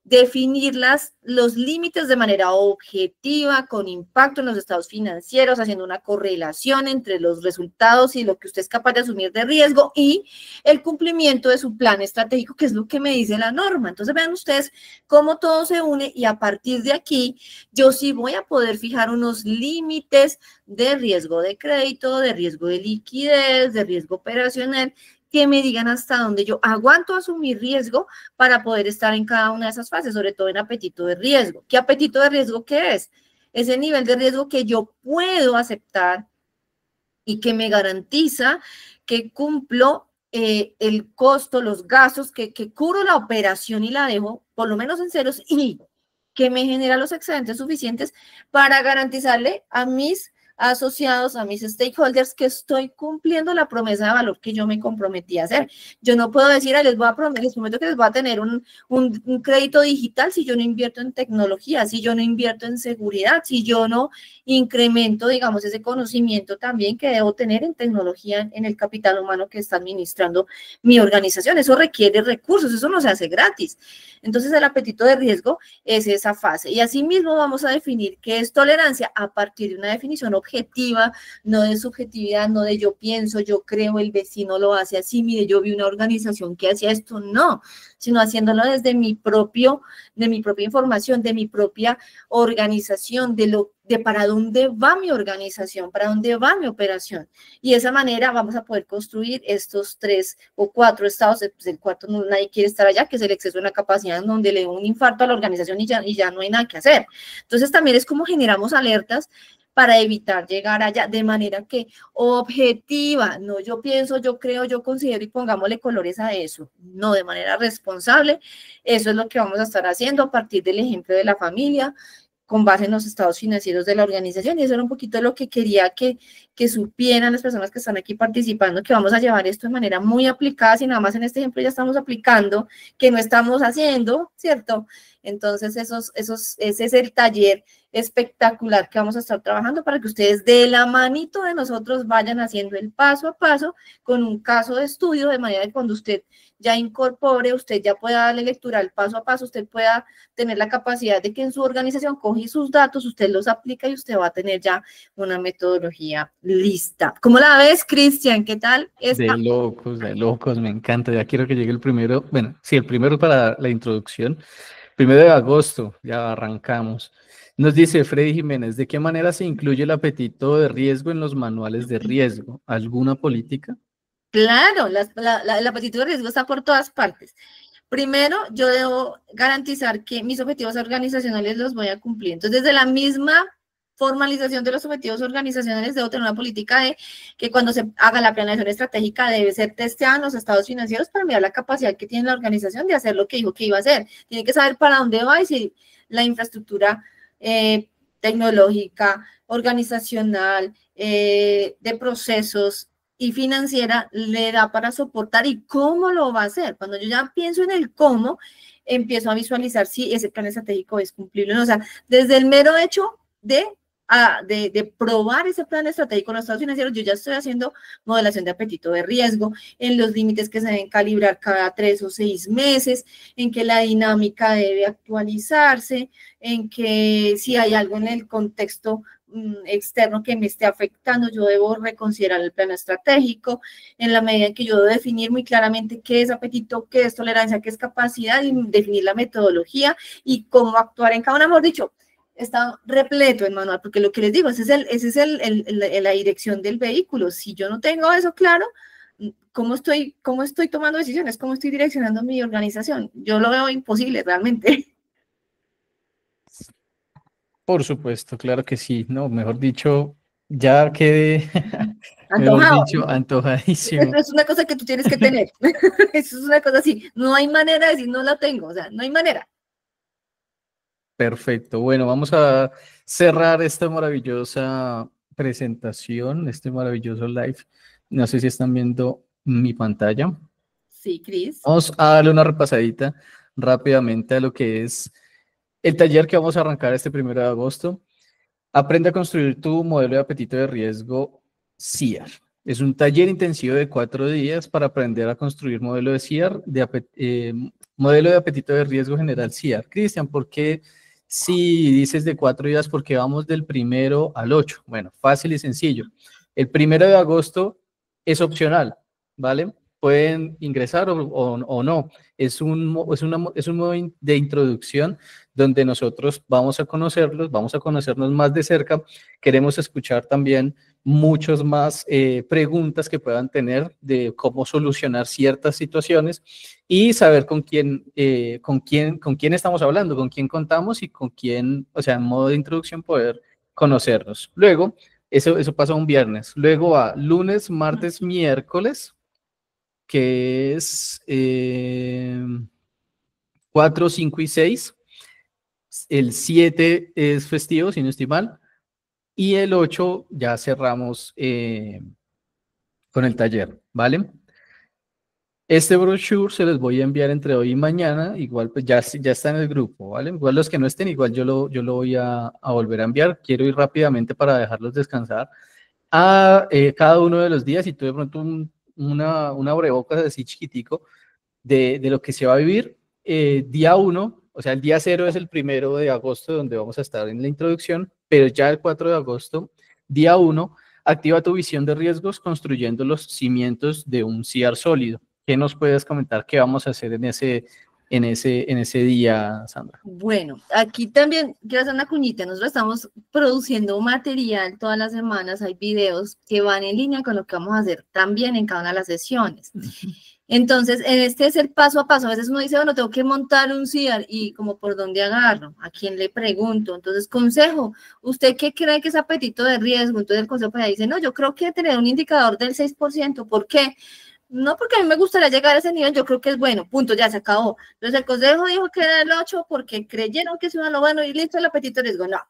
definir los límites de manera objetiva, con impacto en los estados financieros, haciendo una correlación entre los resultados y lo que usted es capaz de asumir de riesgo y el cumplimiento de su plan estratégico, que es lo que me dice la norma. Entonces vean ustedes cómo todo se une y a partir de aquí yo sí voy a poder fijar unos límites de riesgo de crédito, de riesgo de liquidez, de riesgo operacional, que me digan hasta dónde yo aguanto asumir riesgo para poder estar en cada una de esas fases, sobre todo en apetito de riesgo. ¿Qué apetito de riesgo qué es? Ese nivel de riesgo que yo puedo aceptar y que me garantiza que cumplo el costo, los gastos, que cubro la operación y la dejo por lo menos en ceros y que me genera los excedentes suficientes para garantizarle a mis asociados, a mis stakeholders, que estoy cumpliendo la promesa de valor que yo me comprometí a hacer. Yo no puedo decir, les prometo que les voy a tener un crédito digital si yo no invierto en tecnología, si yo no invierto en seguridad, si yo no incremento, digamos, ese conocimiento también que debo tener en tecnología, en el capital humano que está administrando mi organización. Eso requiere recursos, eso no se hace gratis. Entonces, el apetito de riesgo es esa fase. Y asimismo vamos a definir qué es tolerancia a partir de una definición objetiva objetiva, no de subjetividad, no de yo pienso, yo creo, el vecino lo hace así, mire, yo vi una organización que hacía esto, no, sino haciéndolo desde de mi propia información, de mi propia organización, de para dónde va mi organización, para dónde va mi operación. Y de esa manera vamos a poder construir estos 3 o 4 estados, pues el cuarto nadie quiere estar allá, que es el exceso de una capacidad en donde le da un infarto a la organización y ya no hay nada que hacer. Entonces también es como generamos alertas para evitar llegar allá de manera que objetiva, no yo pienso, yo creo, yo considero y pongámosle colores a eso, no, de manera responsable. Eso es lo que vamos a estar haciendo a partir del ejemplo de la familia, con base en los estados financieros de la organización, y eso era un poquito lo que quería que supieran las personas que están aquí participando, que vamos a llevar esto de manera muy aplicada, si nada más en este ejemplo ya estamos aplicando, que no estamos haciendo, ¿cierto? Entonces ese es el taller espectacular que vamos a estar trabajando para que ustedes de la manito de nosotros vayan haciendo el paso a paso con un caso de estudio, de manera que cuando usted ya incorpore, usted ya pueda darle lectura al paso a paso, usted pueda tener la capacidad de que en su organización coge sus datos, usted los aplica y usted va a tener ya una metodología lista. ¿Cómo la ves, Cristian? ¿Qué tal? De locos, me encanta. Ya quiero que llegue el primero, bueno, sí, el primero para la introducción. 1 de agosto, ya arrancamos. Nos dice Freddy Jiménez, ¿de qué manera se incluye el apetito de riesgo en los manuales de riesgo? ¿Alguna política? Claro, el apetito de riesgo está por todas partes. Primero, yo debo garantizar que mis objetivos organizacionales los voy a cumplir. Entonces, desde la misma formalización de los objetivos organizacionales, debo tener una política de que cuando se haga la planeación estratégica debe ser testeada en los estados financieros para mirar la capacidad que tiene la organización de hacer lo que dijo que iba a hacer. Tiene que saber para dónde va y si la infraestructura tecnológica, organizacional, de procesos y financiera le da para soportar y cómo lo va a hacer. Cuando yo ya pienso en el cómo, empiezo a visualizar si ese plan estratégico es cumplible o no. O sea, desde el mero hecho de probar ese plan estratégico en los estados financieros, yo ya estoy haciendo modelación de apetito de riesgo, en los límites que se deben calibrar cada 3 o 6 meses, en que la dinámica debe actualizarse, en que si hay algo en el contexto externo que me esté afectando, yo debo reconsiderar el plan estratégico, en la medida en que yo debo definir muy claramente qué es apetito, qué es tolerancia, qué es capacidad, y definir la metodología y cómo actuar en cada una, mejor dicho. Está repleto el manual, porque lo que les digo, esa es la dirección del vehículo. Si yo no tengo eso claro, ¿cómo estoy tomando decisiones? ¿Cómo estoy direccionando mi organización? Yo lo veo imposible realmente. Por supuesto, claro que sí. No, mejor dicho, ya quedé, mejor Antojado. dicho, antojadísimo. Es una cosa que tú tienes que tener. Eso es una cosa así. No hay manera de decir no la tengo, o sea, no hay manera. Perfecto. Bueno, vamos a cerrar esta maravillosa presentación, este maravilloso live. No sé si están viendo mi pantalla. Sí, Cris. Vamos a darle una repasadita rápidamente a lo que es el taller que vamos a arrancar este 1 de agosto. Aprende a construir tu modelo de apetito de riesgo CIAR. Es un taller intensivo de 4 días para aprender a construir modelo de CIAR, modelo de apetito de riesgo general CIAR. Cristian, ¿por qué si dices de 4 días? Porque vamos del 1 al 8. Bueno, fácil y sencillo. El 1 de agosto es opcional, ¿vale? Pueden ingresar o no. Es un modo de introducción donde nosotros vamos a conocerlos, vamos a conocernos más de cerca. Queremos escuchar también muchas más preguntas que puedan tener de cómo solucionar ciertas situaciones y saber con quién estamos hablando, con quién contamos y con quién, o sea, en modo de introducción poder conocernos. Luego, eso pasa un viernes. Luego a lunes, martes, miércoles, que es 4, 5 y 6. El 7 es festivo, si no estoy mal. Y el 8 ya cerramos con el taller, ¿vale? Este brochure se los voy a enviar entre hoy y mañana. Igual pues ya está en el grupo, ¿vale? Igual los que no estén, igual yo lo voy a volver a enviar. Quiero ir rápidamente para dejarlos descansar a cada uno de los días, y tú de pronto una abrebocas así chiquitico de lo que se va a vivir. Día 1, o sea, el día 0 es el 1 de agosto, donde vamos a estar en la introducción, pero ya el 4 de agosto Día 1, activa tu visión de riesgos construyendo los cimientos de un CIAR sólido. ¿Qué nos puedes comentar? ¿Qué vamos a hacer en ese día, Sandra? Bueno, aquí también quiero hacer una cuñita. Nosotros estamos produciendo material todas las semanas. Hay videos que van en línea con lo que vamos a hacer también en cada una de las sesiones. Entonces, este es el paso a paso. A veces uno dice, bueno, tengo que montar un CIAR y como por dónde agarro, a quién le pregunto. Entonces, consejo, ¿usted qué cree que es apetito de riesgo? Entonces el consejo pues, dice, no, yo creo que tener un indicador del 6%. ¿Por qué? No, porque a mí me gustaría llegar a ese nivel, yo creo que es bueno, punto, ya se acabó. Entonces el consejo dijo que era el 8 porque creyeron que eso era lo bueno y listo, el apetito de riesgo, no.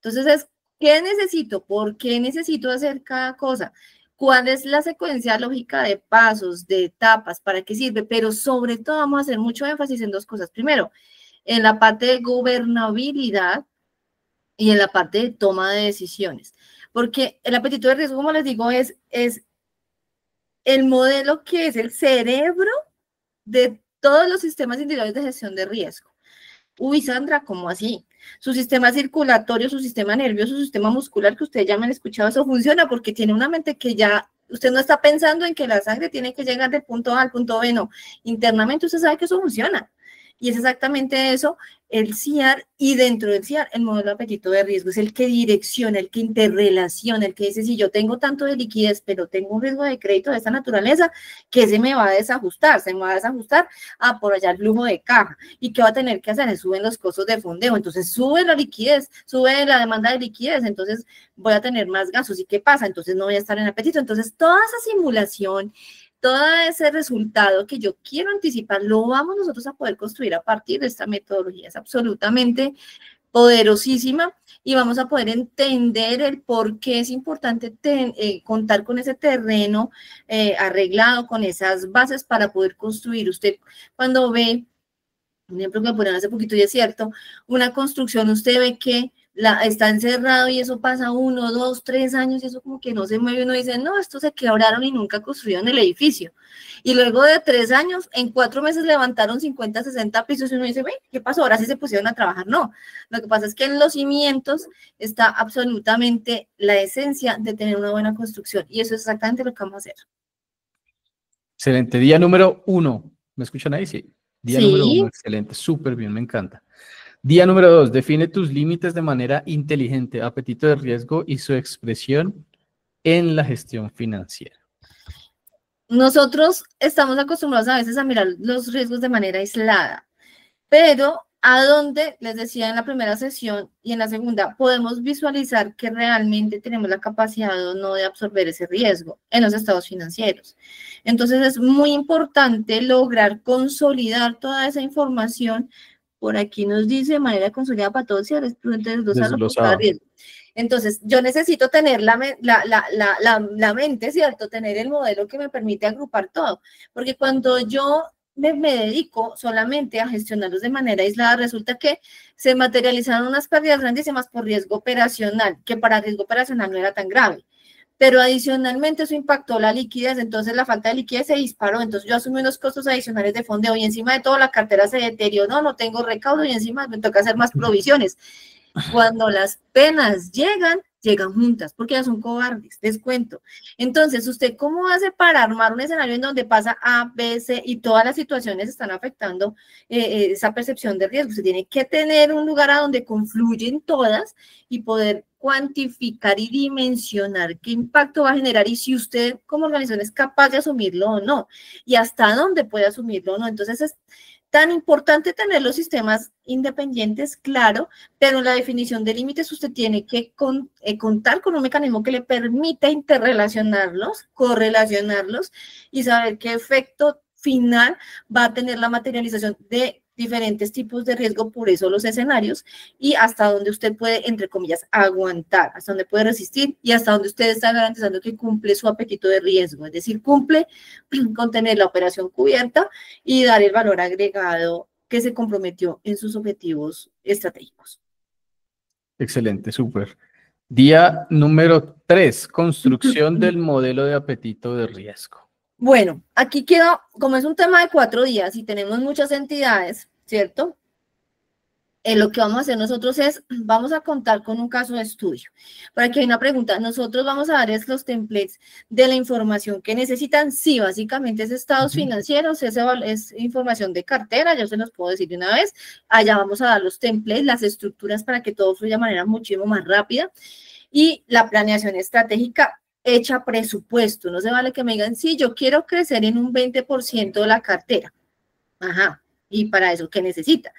Entonces, ¿qué necesito? ¿Por qué necesito hacer cada cosa? ¿Cuál es la secuencia lógica de pasos, de etapas? ¿Para qué sirve? Pero sobre todo vamos a hacer mucho énfasis en dos cosas. Primero, en la parte de gobernabilidad y en la parte de toma de decisiones. Porque el apetito de riesgo, como les digo, es el modelo que es el cerebro de todos los sistemas individuales de gestión de riesgo. Uy, Sandra, ¿cómo así? Su sistema circulatorio, su sistema nervioso, su sistema muscular, que ustedes ya me han escuchado, eso funciona porque tiene una mente que ya, usted no está pensando en que la sangre tiene que llegar del punto A al punto B, no. Internamente usted sabe que eso funciona. Y es exactamente eso, el CIAR, y dentro del CIAR, el modelo de apetito de riesgo es el que direcciona, el que interrelaciona, el que dice, si yo tengo tanto de liquidez, pero tengo un riesgo de crédito de esta naturaleza, que se me va a desajustar, a por allá el flujo de caja. ¿Y qué va a tener que hacer? Se suben los costos de fondeo, entonces sube la liquidez, sube la demanda de liquidez, entonces voy a tener más gastos. ¿Y qué pasa? Entonces no voy a estar en apetito. Entonces toda esa simulación, todo ese resultado que yo quiero anticipar, lo vamos nosotros a poder construir a partir de esta metodología. Es absolutamente poderosísima y vamos a poder entender el por qué es importante contar con ese terreno arreglado, con esas bases para poder construir. Usted cuando ve, un ejemplo que me ponían hace poquito y es cierto, una construcción, usted ve que está encerrado y eso pasa 1, 2, 3 años y eso como que no se mueve, uno dice, no, estos se quebraron y nunca construyeron el edificio. Y luego de 3 años, en 4 meses levantaron 50, 60 pisos y uno dice, ¿qué pasó? Ahora sí se pusieron a trabajar. No, lo que pasa es que en los cimientos está absolutamente la esencia de tener una buena construcción y eso es exactamente lo que vamos a hacer. Excelente. Día número 1. ¿Me escuchan ahí? Sí. Día número 1, excelente. Súper bien, me encanta. Día número 2, define tus límites de manera inteligente, apetito de riesgo y su expresión en la gestión financiera. Nosotros estamos acostumbrados a veces a mirar los riesgos de manera aislada, pero a donde, les decía en la primera sesión y en la segunda, podemos visualizar que realmente tenemos la capacidad o no de absorber ese riesgo en los estados financieros. Entonces es muy importante lograr consolidar toda esa información. Por aquí nos dice de manera consolidada para todos, si eres prudente desglosarlo por cada riesgo. Entonces, yo necesito tener la mente, ¿cierto? Tener el modelo que me permite agrupar todo. Porque cuando yo me dedico solamente a gestionarlos de manera aislada, resulta que se materializaron unas pérdidas grandísimas por riesgo operacional, que para riesgo operacional no era tan grave. Pero adicionalmente eso impactó la liquidez, entonces la falta de liquidez se disparó, entonces yo asumí unos costos adicionales de fondeo y encima de todo la cartera se deterioró, no tengo recaudo y encima me toca hacer más provisiones. Cuando las penas llegan juntas, porque ya son cobardes, les cuento. Entonces, ¿usted cómo hace para armar un escenario en donde pasa A, B, C y todas las situaciones están afectando esa percepción de riesgo? Usted tiene que tener un lugar a donde confluyen todas y poder cuantificar y dimensionar qué impacto va a generar y si usted como organización es capaz de asumirlo o no, y hasta dónde puede asumirlo o no. Entonces, es tan importante tener los sistemas independientes, claro, pero en la definición de límites usted tiene que contar con un mecanismo que le permita interrelacionarlos, correlacionarlos y saber qué efecto final va a tener la materialización de diferentes tipos de riesgo, por eso los escenarios, y hasta donde usted puede, entre comillas, aguantar, hasta donde puede resistir y hasta donde usted está garantizando que cumple su apetito de riesgo, es decir, cumple con tener la operación cubierta y dar el valor agregado que se comprometió en sus objetivos estratégicos. Excelente, súper. Día número 3, construcción del modelo de apetito de riesgo. Bueno, aquí queda, como es un tema de 4 días y tenemos muchas entidades, ¿cierto? lo que vamos a hacer nosotros es, vamos a contar con un caso de estudio. Por aquí hay una pregunta, nosotros vamos a darles los templates de la información que necesitan. Sí, básicamente es estados financieros, es información de cartera, yo se los puedo decir de una vez. Allá vamos a dar los templates, las estructuras para que todo fluya de manera muchísimo más rápida. Y la planeación estratégica hecha presupuesto. No se vale que me digan, sí, yo quiero crecer en un 20% de la cartera. Ajá. Y para eso, ¿qué necesita?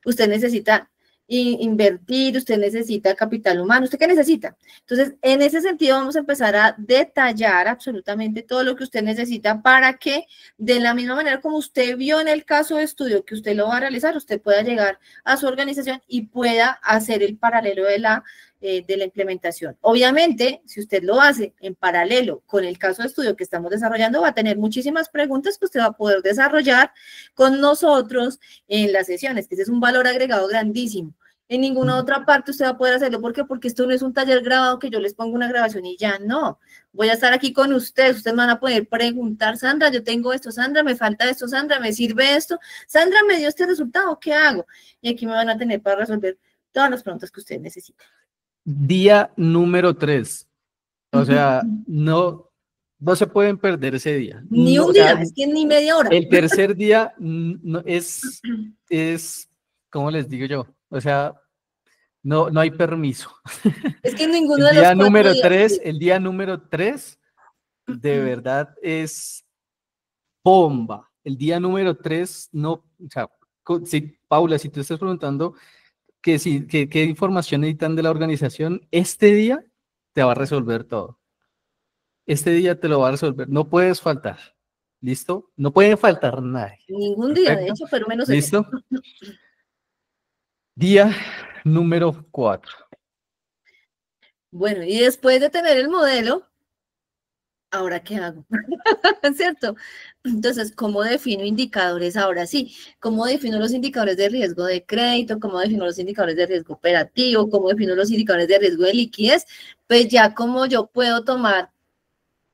Usted necesita invertir, usted necesita capital humano, ¿usted qué necesita? Entonces, en ese sentido vamos a empezar a detallar absolutamente todo lo que usted necesita para que, de la misma manera como usted vio en el caso de estudio que usted lo va a realizar, usted pueda llegar a su organización y pueda hacer el paralelo de la implementación. Obviamente, si usted lo hace en paralelo con el caso de estudio que estamos desarrollando, va a tener muchísimas preguntas que usted va a poder desarrollar con nosotros en las sesiones, que ese es un valor agregado grandísimo. En ninguna otra parte usted va a poder hacerlo. ¿Por qué? Porque esto no es un taller grabado que yo les pongo una grabación y ya no. Voy a estar aquí con ustedes me van a poder preguntar, Sandra, yo tengo esto, Sandra, me falta esto, Sandra, me sirve esto, Sandra, me dio este resultado, ¿qué hago? Y aquí me van a tener para resolver todas las preguntas que ustedes necesiten. Día número 3. O sea, no se pueden perder ese día. Ni un día, es que ni media hora. El tercer día no, es, ¿cómo les digo yo? O sea, no hay permiso. Es que ninguno de los El días. día número 3, de verdad es bomba. El día número 3, no, o sea, si, Paula, si tú estás preguntando qué información necesitan de la organización, este día te va a resolver todo. Este día te lo va a resolver. No puedes faltar. ¿Listo? No puede faltar nadie. Ningún día, de hecho, pero menos ¿Listo? Día número 4. Bueno, y después de tener el modelo, ¿ahora qué hago? ¿Cierto? Entonces, ¿cómo defino indicadores? Ahora sí, ¿cómo defino los indicadores de riesgo de crédito? ¿Cómo defino los indicadores de riesgo operativo? ¿Cómo defino los indicadores de riesgo de liquidez? Pues ya como yo puedo tomar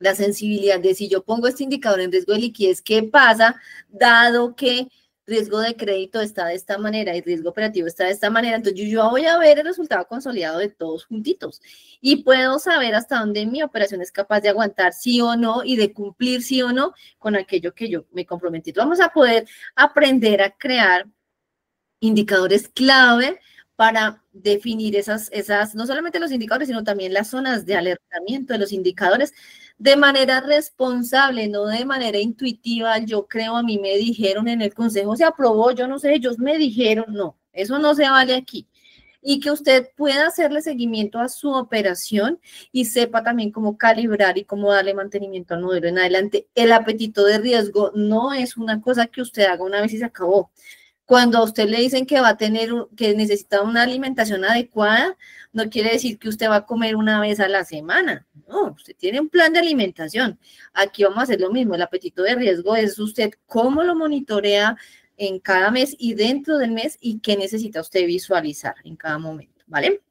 la sensibilidad de si yo pongo este indicador en riesgo de liquidez, ¿qué pasa? Dado que riesgo de crédito está de esta manera y riesgo operativo está de esta manera, entonces yo voy a ver el resultado consolidado de todos juntitos y puedo saber hasta dónde mi operación es capaz de aguantar sí o no y de cumplir sí o no con aquello que yo me comprometí. Vamos a poder aprender a crear indicadores clave para definir esas, no solamente los indicadores, sino también las zonas de alertamiento de los indicadores de manera responsable, no de manera intuitiva. Yo creo, a mí me dijeron en el consejo, se aprobó, yo no sé, ellos me dijeron, no, eso no se vale aquí. Y que usted pueda hacerle seguimiento a su operación y sepa también cómo calibrar y cómo darle mantenimiento al modelo en adelante. El apetito de riesgo no es una cosa que usted haga una vez y se acabó. Cuando a usted le dicen que va a tener, que necesita una alimentación adecuada, no quiere decir que usted va a comer una vez a la semana. No, usted tiene un plan de alimentación. Aquí vamos a hacer lo mismo. El apetito de riesgo es usted cómo lo monitorea en cada mes y dentro del mes y qué necesita usted visualizar en cada momento, ¿vale?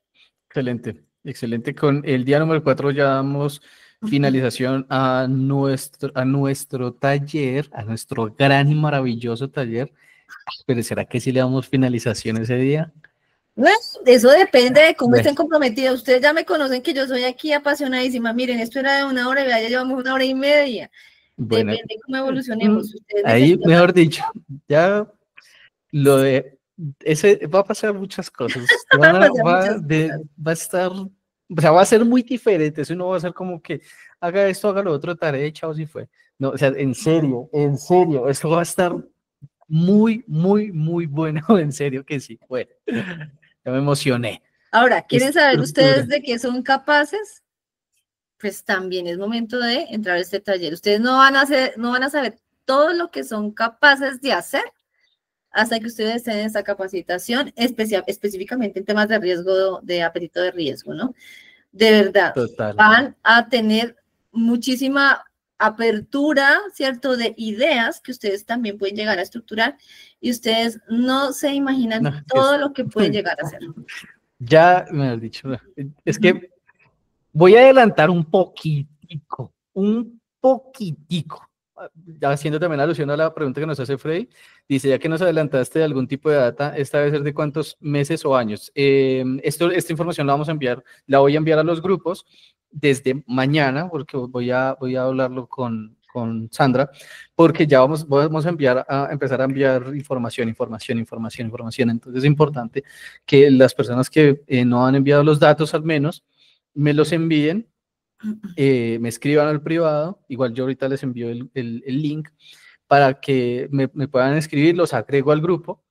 Excelente, excelente. Con el día número 4 ya damos finalización a nuestro taller, a nuestro gran y maravilloso taller. Pero ¿será que sí le damos finalización ese día? Eso depende de cómo estén comprometidos. Ustedes ya me conocen que yo soy aquí apasionadísima. Miren, esto era de 1 hora y ya llevamos 1 hora y media. Bueno, depende de cómo evolucionemos. Ahí, mejor dicho, ya lo de ese va a pasar muchas cosas. Va a estar, o sea, va a ser muy diferente. Eso no va a ser como que haga esto, haga lo otro, tarea, chao, si fue. No, o sea, en serio, esto va a estar muy, muy, muy bueno, en serio que sí. Bueno, ya me emocioné. Ahora, ¿quieren saber ustedes de qué son capaces? Pues también es momento de entrar a este taller. Ustedes no van a saber todo lo que son capaces de hacer hasta que ustedes estén en esta capacitación, específicamente en temas de riesgo, de apetito de riesgo, ¿no? De verdad, van a tener muchísima apertura, ¿cierto?, de ideas que ustedes también pueden llegar a estructurar y ustedes no se imaginan todo lo que pueden llegar a hacer. Ya me has dicho, es que voy a adelantar un poquitico, ya haciendo también alusión a la pregunta que nos hace Freddy, Dice, ya que nos adelantaste de algún tipo de data, ¿esta debe ser de cuántos meses o años? Esta información la vamos a enviar, la voy a enviar a los grupos desde mañana, porque voy a hablarlo con Sandra, porque ya vamos a empezar a enviar información. Entonces es importante que las personas que no han enviado los datos al menos, me los envíen, me escriban al privado, igual yo ahorita les envío el link, para que me puedan escribir, los agrego al grupo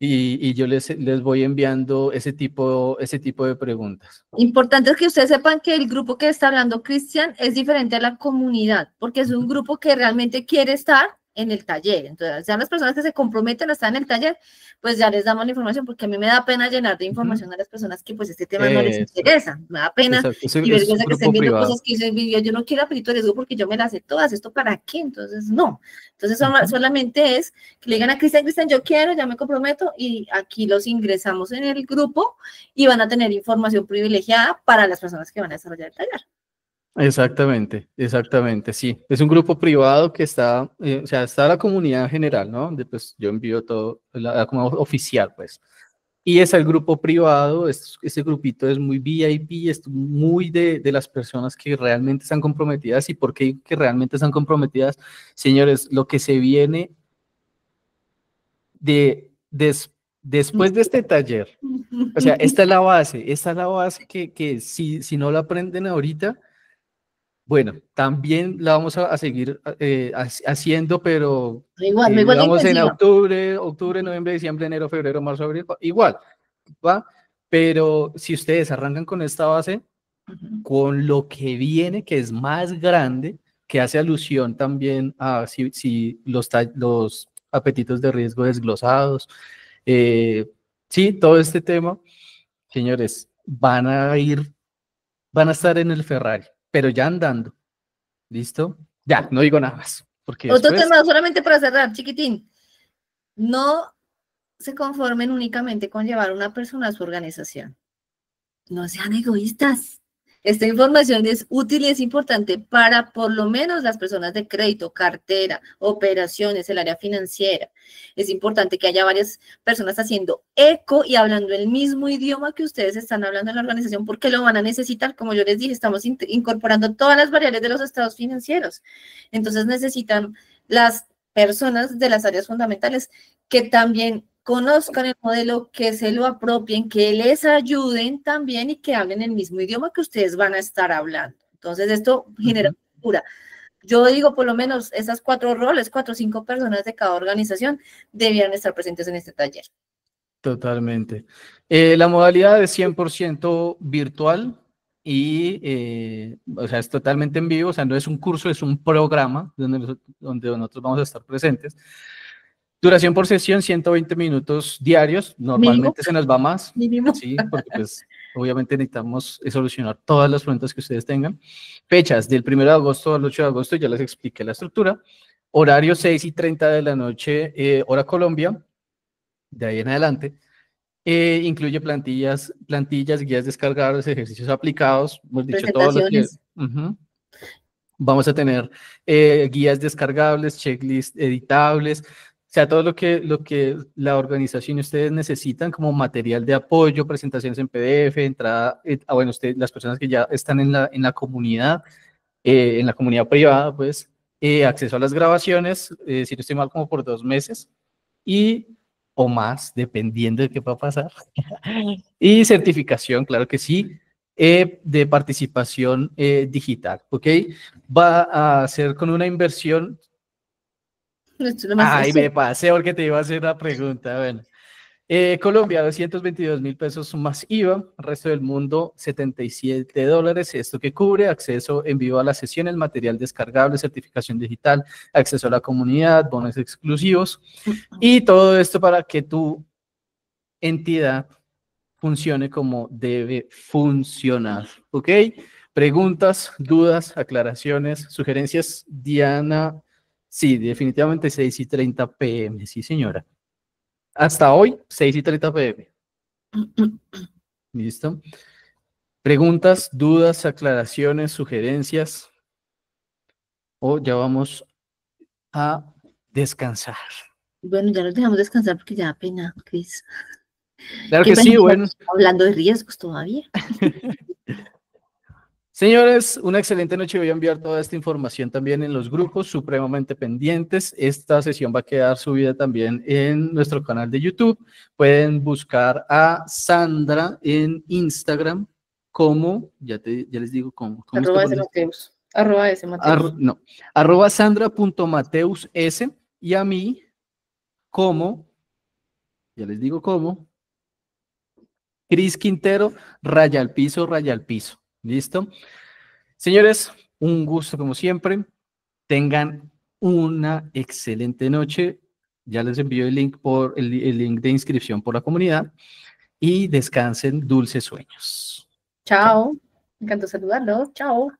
y yo les voy enviando ese tipo de preguntas. Importante es que ustedes sepan que el grupo que está hablando Cristian es diferente a la comunidad, porque es un grupo que realmente quiere estar en el taller. Entonces, sean las personas que se comprometen a estar en el taller, pues ya les damos la información, porque a mí me da pena llenar de información a las personas que pues este tema no les interesa. Me da pena y vergüenza que estén viendo cosas que dicen, yo no quiero apelito de riesgo porque yo me las sé todas, ¿esto para qué? Entonces, no. Entonces, solamente es que le digan a Cristian, yo quiero, ya me comprometo, y aquí los ingresamos en el grupo y van a tener información privilegiada para las personas que van a desarrollar el taller. Exactamente, sí. Es un grupo privado que está, o sea, está la comunidad en general, ¿no? Donde pues yo envío todo, como oficial, pues. Y es el grupo privado, ese grupito es muy VIP, es muy de las personas que realmente están comprometidas. ¿Y por qué que realmente están comprometidas? Señores, lo que se viene después de este taller, o sea, esta es la base que si no la aprenden ahorita, bueno, también la vamos a seguir haciendo, pero igual digamos en octubre, noviembre, diciembre, enero, febrero, marzo, abril, igual, ¿va? Pero si ustedes arrancan con esta base, con lo que viene, que es más grande, que hace alusión también a si los apetitos de riesgo desglosados, sí, todo este tema, señores, van a estar en el Ferrari, pero ya andando. ¿Listo? Ya, no digo nada más. Porque otro tema, solamente para cerrar, chiquitín. No se conformen únicamente con llevar una persona a su organización. No sean egoístas. Esta información es útil y es importante para por lo menos las personas de crédito, cartera, operaciones, el área financiera. Es importante que haya varias personas haciendo eco y hablando el mismo idioma que ustedes están hablando en la organización, porque lo van a necesitar. Como yo les dije, estamos incorporando todas las variables de los estados financieros. Entonces necesitan las personas de las áreas fundamentales que también conozcan el modelo, que se lo apropien, que les ayuden también y que hablen el mismo idioma que ustedes van a estar hablando. Entonces, esto genera cultura. Yo digo, por lo menos, esas 4 roles, 4 o 5 personas de cada organización debían estar presentes en este taller. Totalmente. La modalidad es 100% virtual y, o sea, es totalmente en vivo, o sea, no es un curso, es un programa donde nosotros vamos a estar presentes. Duración por sesión, 120 minutos diarios. Normalmente mínimo. Se nos va más, mínimo. Sí, porque pues obviamente necesitamos solucionar todas las preguntas que ustedes tengan. Fechas, del 1 de agosto al 8 de agosto, ya les expliqué la estructura. Horario 6:30 de la noche, hora Colombia, de ahí en adelante. Incluye plantillas, guías descargables, ejercicios aplicados, hemos dicho todo lo que... Vamos a tener guías descargables, checklists editables, o sea, todo lo que la organización y ustedes necesitan como material de apoyo, presentaciones en PDF, entrada, bueno, ustedes, las personas que ya están en la comunidad privada, pues, acceso a las grabaciones, si no estoy mal, como por 2 meses, o más, dependiendo de qué va a pasar, y certificación, claro que sí, de participación digital, ¿ok? Va a ser con una inversión... Ay, me pasé porque te iba a hacer la pregunta. Bueno, Colombia, 222.000 pesos más IVA, resto del mundo, $77. Esto que cubre acceso en vivo a las sesiones, material descargable, certificación digital, acceso a la comunidad, bonos exclusivos y todo esto para que tu entidad funcione como debe funcionar. ¿Ok? Preguntas, dudas, aclaraciones, sugerencias, Diana. Sí, definitivamente 6:30 p.m. Sí, señora. Hasta hoy, 6:30 p.m. ¿Listo? Preguntas, dudas, aclaraciones, sugerencias. O ya vamos a descansar. Bueno, ya nos dejamos descansar porque ya da pena, Cris. Claro Que que sí, imagínate, bueno. hablando de riesgos todavía. Señores, una excelente noche. Voy a enviar toda esta información también en los grupos supremamente pendientes. Esta sesión va a quedar subida también en nuestro canal de YouTube. Pueden buscar a Sandra en Instagram como, ya les digo cómo. ¿Cómo es que Arroba ese pones? Mateus. Arroba ese Mateus. No, arroba sandra.mateus s y a mí como, ya les digo cómo, Cris Quintero, raya al piso, raya al piso. ¿Listo? Señores, un gusto como siempre. Tengan una excelente noche. Ya les envío el link por el link de inscripción por la comunidad y descansen dulces sueños. Chao. Me encantó saludarlos. Chao.